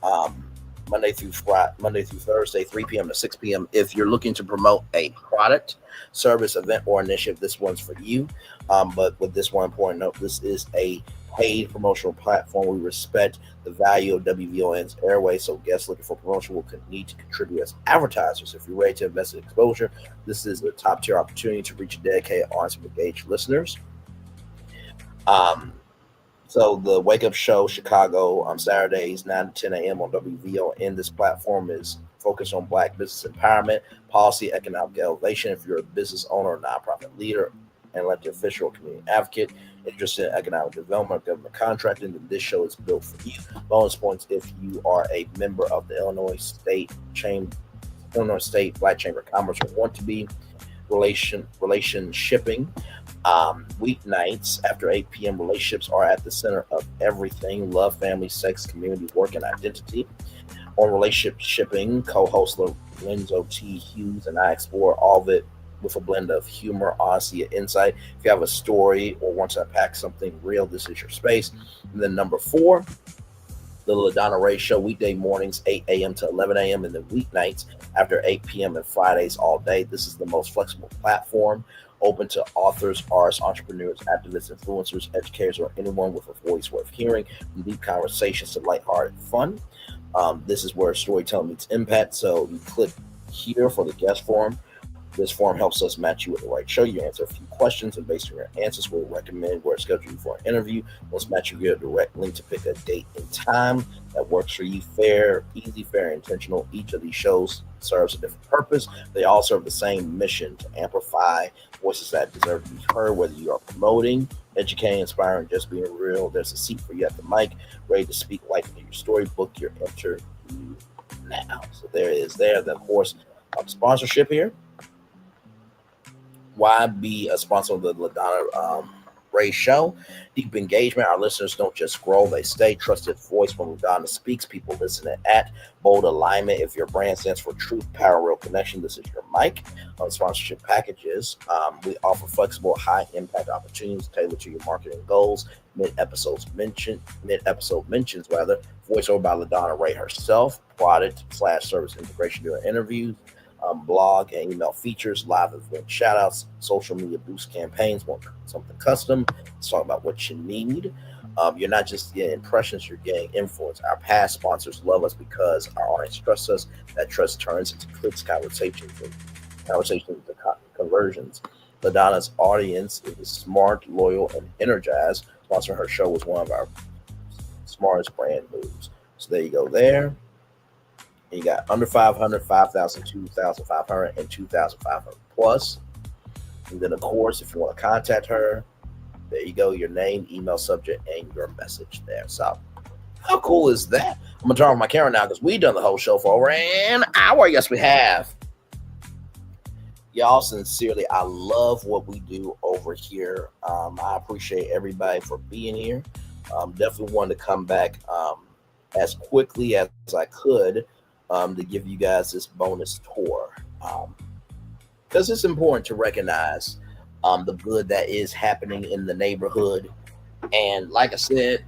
Monday through Thursday, 3 p.m. to 6 p.m. If you're looking to promote a product, service, event, or initiative, this one's for you. But with this one important note, this is a paid promotional platform. We respect the value of WVON's airways, so guests looking for promotion will need to contribute as advertisers. If you're ready to invest in exposure, this is a top-tier opportunity to reach a dedicated audience of engaged listeners. So the Wake Up Show Chicago on Saturdays, 9 to 10 a.m. on WVON. This platform is focused on Black business empowerment, policy, economic elevation. If you're a business owner, or nonprofit leader, an elected official, or community advocate interested in economic development, government contracting, then this show is built for you. Bonus points if you are a member of the Illinois State Black Chamber of Commerce or want to be. Relationshipping. Weeknights after 8 p.m. Relationships are at the center of everything: love, family, sex, community, work, and identity. On Relationshipping, co-host Lorenzo T. Hughes and I explore all of it with a blend of humor, honesty, and insight. If you have a story or want to unpack something real, this is your space. And then number 4, the Ladonna Raeh Show, weekday mornings, 8 a.m. to 11 a.m. and then weeknights after 8 p.m. and Fridays all day. This is the most flexible platform, open to authors, artists, entrepreneurs, activists, influencers, educators, or anyone with a voice worth hearing, from deep conversations to lighthearted fun. This is where storytelling meets impact. So you click here for the guest form. This form helps us match you with the right show. You answer a few questions, and based on your answers, we'll recommend where to schedule you for an interview. Let's match you get a direct link to pick a date and time that works for you. Fair, easy, fair, intentional. Each of these shows serves a different purpose. They all serve the same mission: to amplify voices that deserve to be heard. Whether you are promoting, educating, inspiring, just being real, there's a seat for you at the mic, ready to speak life into your story. Book your interview now. So there it is. Then, of course, sponsorship here. Why be a sponsor of the Ladonna Raeh Show? Deep engagement. Our listeners don't just scroll, they stay. Trusted voice when Ladonna speaks. People listen at bold alignment. If your brand stands for truth, power, real connection, this is your mic. On sponsorship packages, we offer flexible, high-impact opportunities tailored to your marketing goals. Mid-episode mentions, voiceover by Ladonna Raeh herself, product/service integration during interviews, blog and email features, live event shout-outs, social media boost campaigns. Want something custom? Let's talk about what you need. You're not just getting impressions, you're getting influence. Our past sponsors love us because our audience trusts us. That trust turns into clicks, conversations into conversions. Ladonna's audience is smart, loyal, and energized. Sponsoring her show was one of our smartest brand moves. So there you go there. You got under 500, 5,000, 2,500, and 2,500 plus. And then, of course, if you want to contact her, there you go, your name, email, subject, and your message there. So how cool is that? I'm going to turn on my camera now because we've done the whole show for over an hour. Yes, we have. Y'all, sincerely, I love what we do over here. I appreciate everybody for being here. Definitely wanted to come back as quickly as I could to give you guys this bonus tour, because it's important to recognize the good that is happening in the neighborhood. And like I said,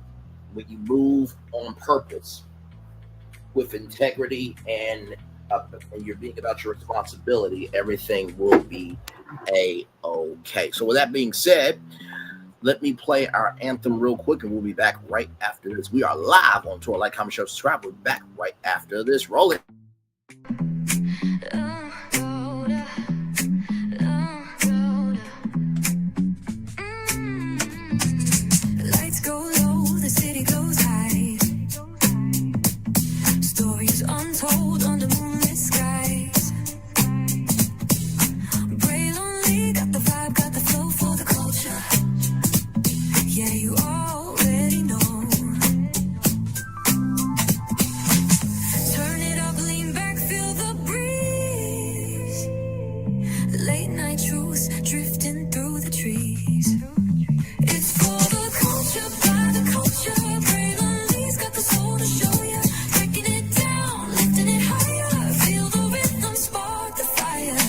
when you move on purpose with integrity and you're being about your responsibility, everything will be a-okay. So with that being said, let me play our anthem real quick, and we'll be back right after this. We are live on tour. Like, comment, share, subscribe. We'll be back right after this. Roll it. Lights go low, the city goes high. Stories untold under moonlit skies. Brave, lonely, got the vibe, got the flow for the culture. Yeah, you already know. Turn it up, lean back, feel the breeze. Late night truths drifting through the trees. It's for the culture, by the culture. Brave Unlee's got the soul to show ya. Breaking it down, lifting it higher. Feel the rhythm, spark the fire.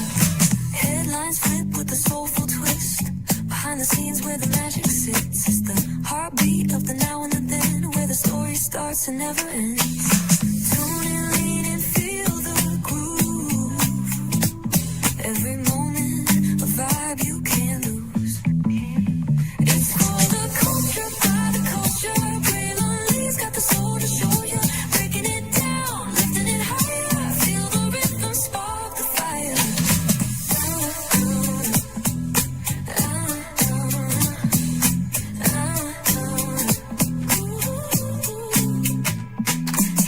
Headlines flip with a soulful twist. Behind the scenes where the magic sits. It's the heartbeat of the now and the then, where the story starts and never ends. Tune in, lean and feel the groove. Every moment, a vibe you can't lose. It's for the culture, by the culture. Brave Unlee's got the soul to show you. Breaking it down, lifting it higher. Feel the rhythm, spark the fire.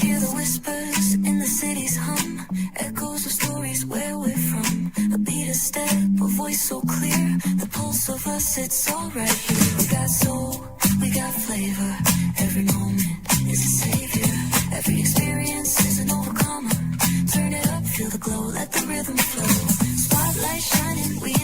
Hear the whispers in the city's hum. Echoes of stories where we're from. A beat, a step, a voice so clear. The pulse of us, it's all right here. We got soul, we got flavor. Every moment is a savior. Every experience is an overcomer. Turn it up, feel the glow, let the rhythm flow. Spotlight shining, we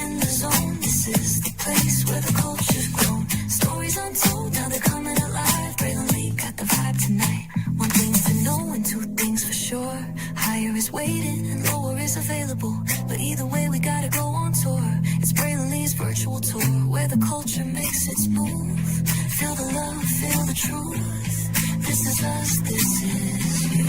is waiting and lower is available. But either way, we gotta go on tour. It's Braylon Lee's virtual tour, where the culture makes its move. Feel the love, feel the truth. This is us, this is you.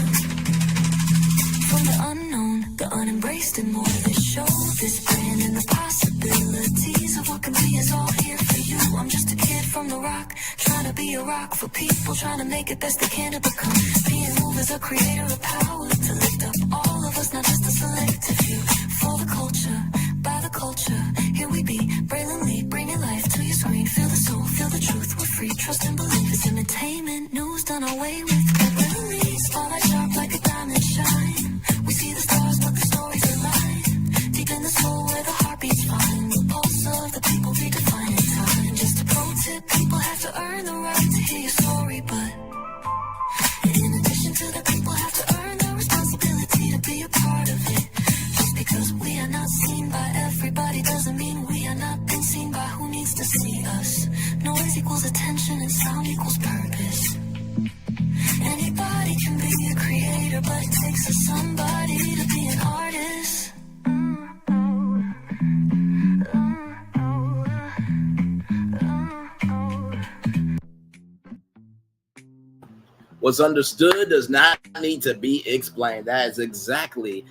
From the unknown, the unembraced, and more. This show, this brand, and the possibilities of what can be is all here for you. I'm just a kid from the rock, trying to be a rock for people, trying to make it best they can to become. Being moved as a creator of power to lift up all of us, not just a selective few. For the culture, by the culture, here we be. Braylon Lee, bringing life to your screen. Feel the soul, feel the truth. We're free, trust and believe. It's entertainment, news done away with. Braylon Lee, spotlight sharp like a diamond shine. We see the stars, but the stories align. Deep in the soul, where the heartbeats find. The pulse of the people redefining time. Just a pro tip, people have to earn the right to hear your story, but in addition to that, people have to earn the responsibility to be a part of it. Just because we are not seen by everybody doesn't mean we are not being seen by who needs to see us. Noise equals attention and sound equals purpose. Anybody can be a creator, but it takes a somebody to be an artist. What's understood does not need to be explained. That is exactly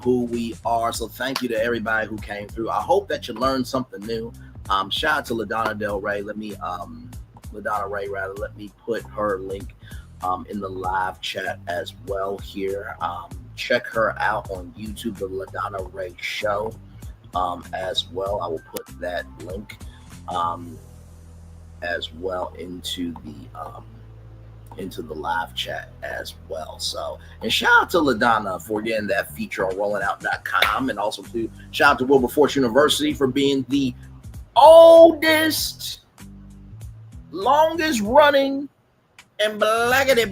who we are. So thank you to everybody who came through. I hope that you learned something new. Shout out to Ladonna Raeh. Let me put her link in the live chat as well here. Check her out on YouTube, the Ladonna Raeh Show, as well. I will put that link as well into the live chat as well. So, and shout out to Ladonna for getting that feature on rollingout.com, and also to shout out to Wilberforce University for being the oldest, longest running, and blackity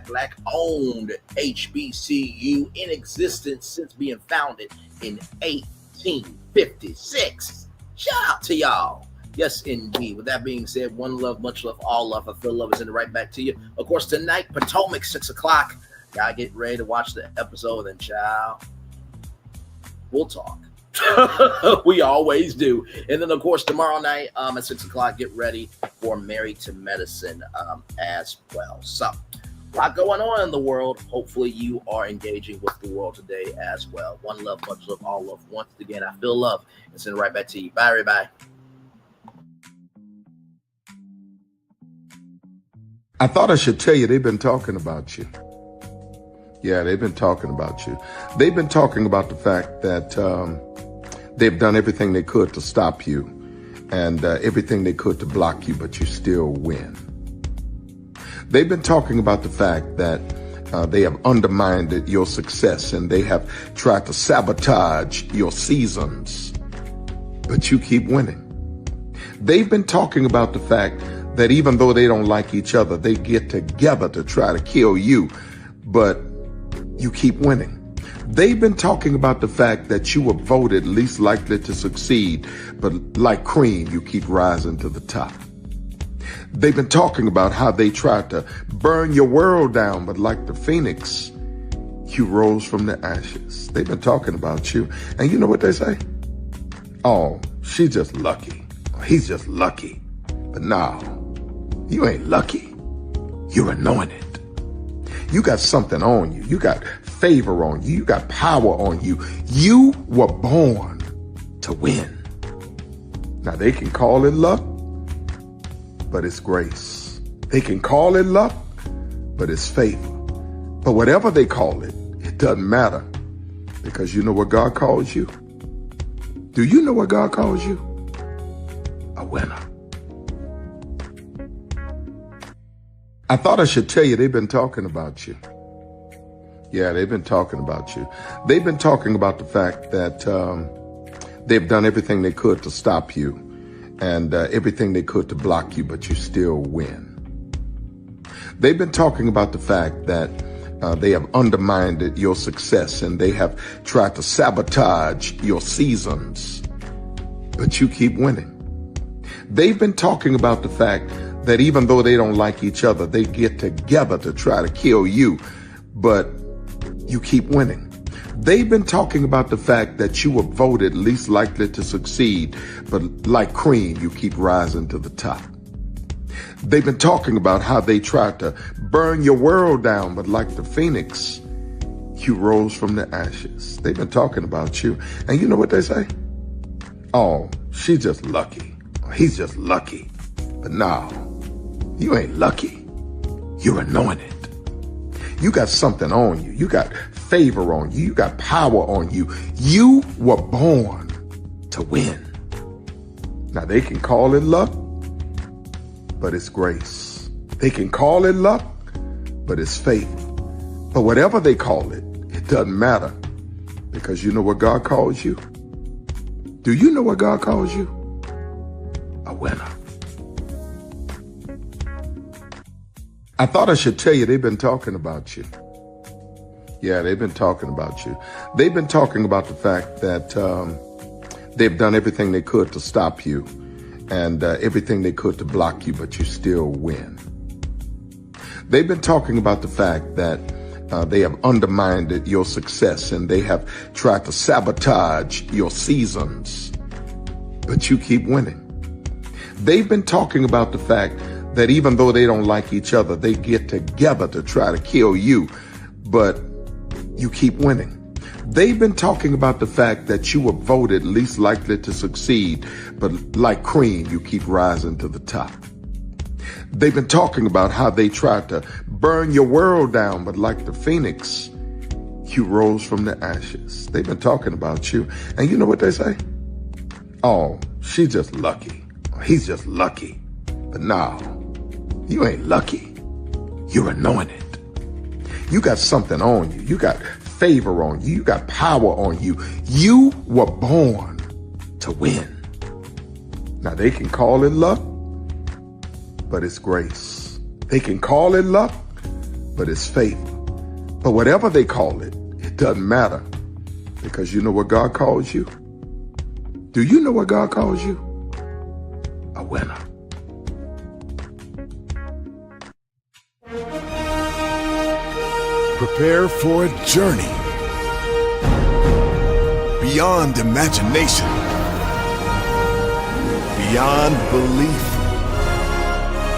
black owned HBCU in existence since being founded in 1856. Shout out to y'all. Yes, indeed. With that being said, one love, much love, all love. I feel love is in it right back to you. Of course, tonight, Potomac, 6 o'clock. Gotta get ready to watch the episode, and child, we'll talk. We always do. And then, of course, tomorrow night at 6 o'clock, get ready for Married to Medicine as well. So, a lot going on in the world. Hopefully, you are engaging with the world today as well. One love, much love, all love. Once again, I feel love. And send it right back to you. Bye, everybody. I thought I should tell you, they've been talking about you. Yeah, they've been talking about you. They've been talking about the fact that they've done everything they could to stop you and everything they could to block you, but you still win. They've been talking about the fact that they have undermined your success and they have tried to sabotage your seasons, but you keep winning. They've been talking about the fact that even though they don't like each other, they get together to try to kill you, but you keep winning. They've been talking about the fact that you were voted least likely to succeed, but like cream, you keep rising to the top. They've been talking about how they tried to burn your world down, but like the phoenix, you rose from the ashes. They've been talking about you, and you know what they say? Oh, she's just lucky. He's just lucky. But no, you ain't lucky. You're anointed. You got something on you. You got favor on you. You got power on you. You were born to win. Now, they can call it luck, but it's grace. They can call it luck, but it's favor. But whatever they call it, it doesn't matter, because you know what God calls you? Do you know what God calls you? A winner. I thought I should tell you, they've been talking about you. Yeah, they've been talking about you. They've been talking about the fact that they've done everything they could to stop you and everything they could to block you, but you still win. They've been talking about the fact that they have undermined your success and they have tried to sabotage your seasons, but you keep winning. They've been talking about the fact that even though they don't like each other, they get together to try to kill you, but you keep winning. They've been talking about the fact that you were voted least likely to succeed, but like cream, you keep rising to the top. They've been talking about how they tried to burn your world down, but like the phoenix, you rose from the ashes. They've been talking about you, and you know what they say? Oh, she's just lucky. He's just lucky. But no, you ain't lucky. You're anointed. You got something on you. You got favor on you. You got power on you. You were born to win. Now, they can call it luck, but it's grace. They can call it luck, but it's faith. But whatever they call it, it doesn't matter, because you know what God calls you? Do you know what God calls you? A winner. I thought I should tell you, they've been talking about you. Yeah, they've been talking about you. They've been talking about the fact that they've done everything they could to stop you and everything they could to block you, but you still win. They've been talking about the fact that they have undermined your success and they have tried to sabotage your seasons, but you keep winning. They've been talking about the fact that even though they don't like each other, they get together to try to kill you, but you keep winning. They've been talking about the fact that you were voted least likely to succeed, but like cream, you keep rising to the top. They've been talking about how they tried to burn your world down, but like the phoenix, you rose from the ashes. They've been talking about you, and you know what they say? Oh, she's just lucky. He's just lucky. But no, you ain't lucky. You're anointed. You got something on you. You got favor on you. You got power on you. You were born to win. Now, they can call it luck, but it's grace. They can call it luck, but it's faith. But whatever they call it, it doesn't matter, because you know what God calls you? Do you know what God calls you? A winner. Prepare for a journey beyond imagination, beyond belief,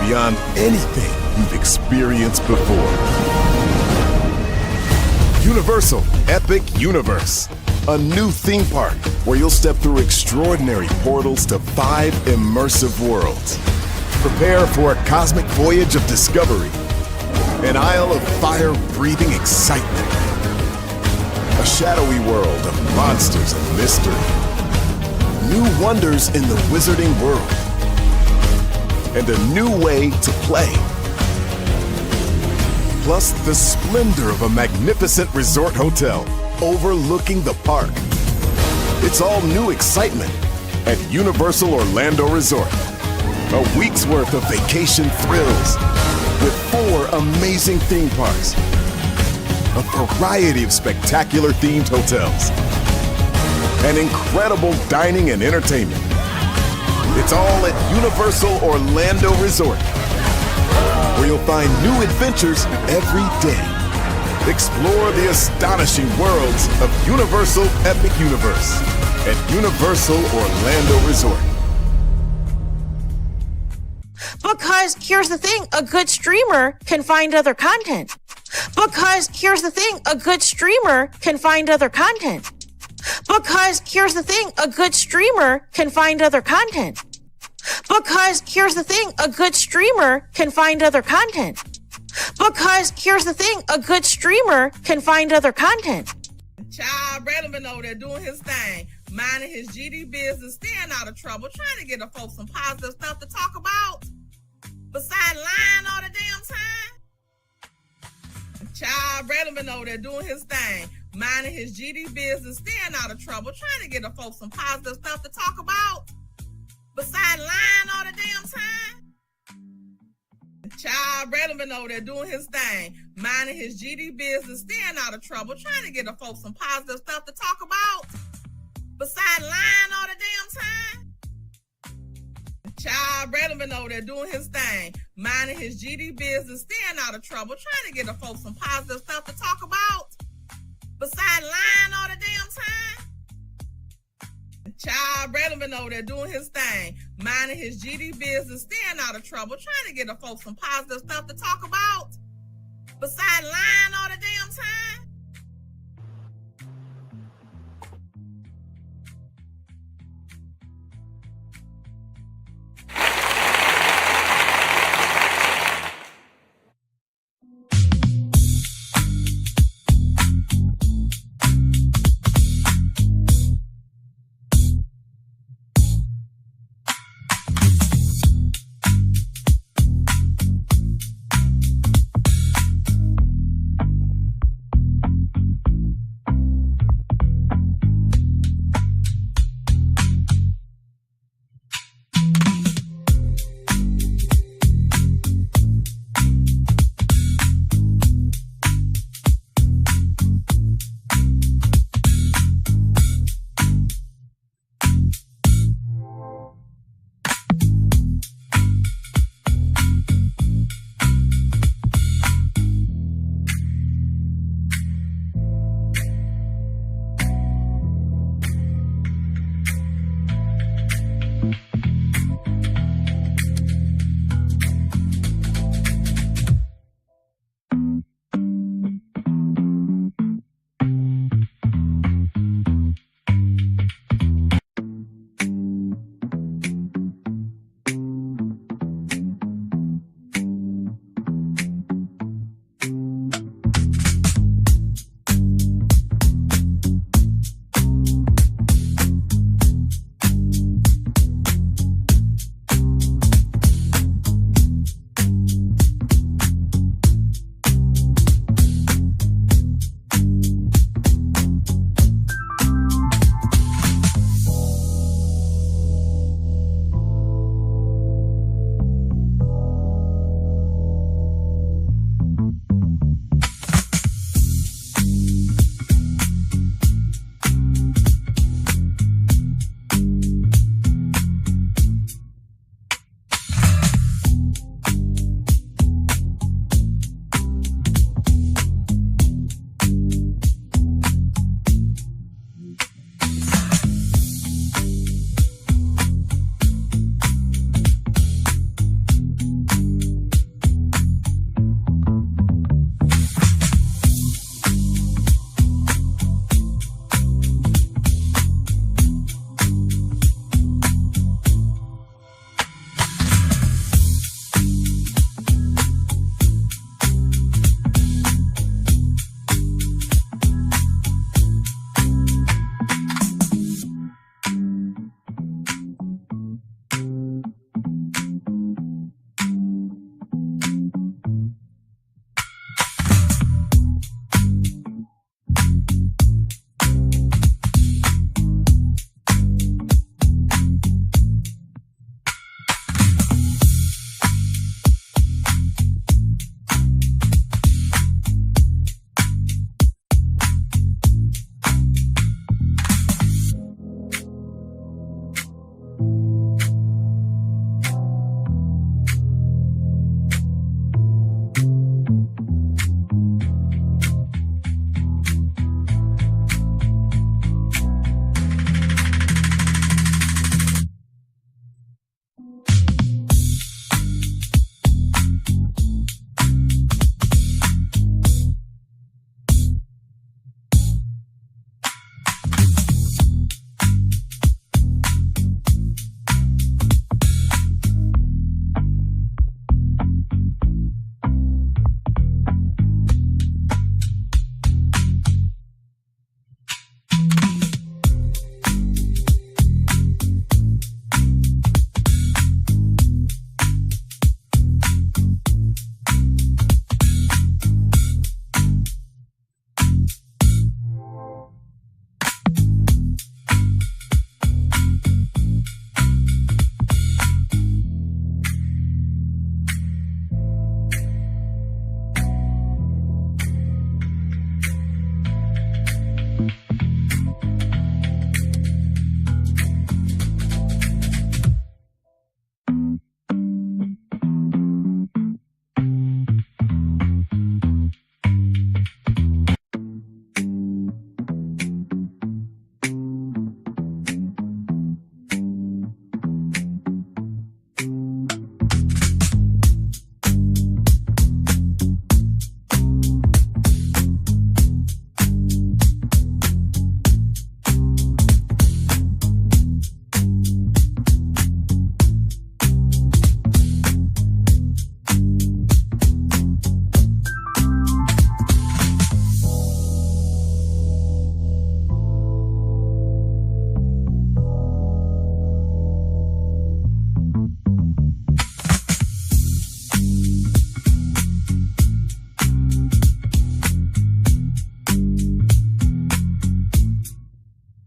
beyond anything you've experienced before. Universal Epic Universe, a new theme park where you'll step through extraordinary portals to 5 immersive worlds. Prepare for a cosmic voyage of discovery, an isle of fire-breathing excitement, a shadowy world of monsters and mystery, new wonders in the wizarding world, and a new way to play. Plus the splendor of a magnificent resort hotel overlooking the park. It's all new excitement at Universal Orlando Resort. A week's worth of vacation thrills with 4 amazing theme parks, a variety of spectacular themed hotels, and incredible dining and entertainment. It's all at Universal Orlando Resort, where you'll find new adventures every day. Explore the astonishing worlds of Universal Epic Universe at Universal Orlando Resort. Because here's the thing, a good streamer can find other content. Because here's the thing, a good streamer can find other content. Because here's the thing, a good streamer can find other content. Because here's the thing, a good streamer can find other content. Because here's the thing, a good streamer can find other content. Child Braylon been over there doing his thing, minding his GD business, staying out of trouble, trying to get the folks some positive stuff to talk about. Besides lying all the damn time. Child Braylon been over there doing his thing, minding his GD business, staying out of trouble, trying to get the folks some positive stuff to talk about. Besides lying all the damn time. Child Braylon been over there doing his thing, minding his GD business, staying out of trouble, trying to get the folks some positive stuff to talk about. Besides lying all the damn time. Child, Braylon been over there doing his thing, minding his GD business, staying out of trouble, trying to get the folks some positive stuff to talk about, besides lying all the damn time. Child, Braylon been over there doing his thing, minding his GD business, staying out of trouble, trying to get the folks some positive stuff to talk about, besides lying all the damn time.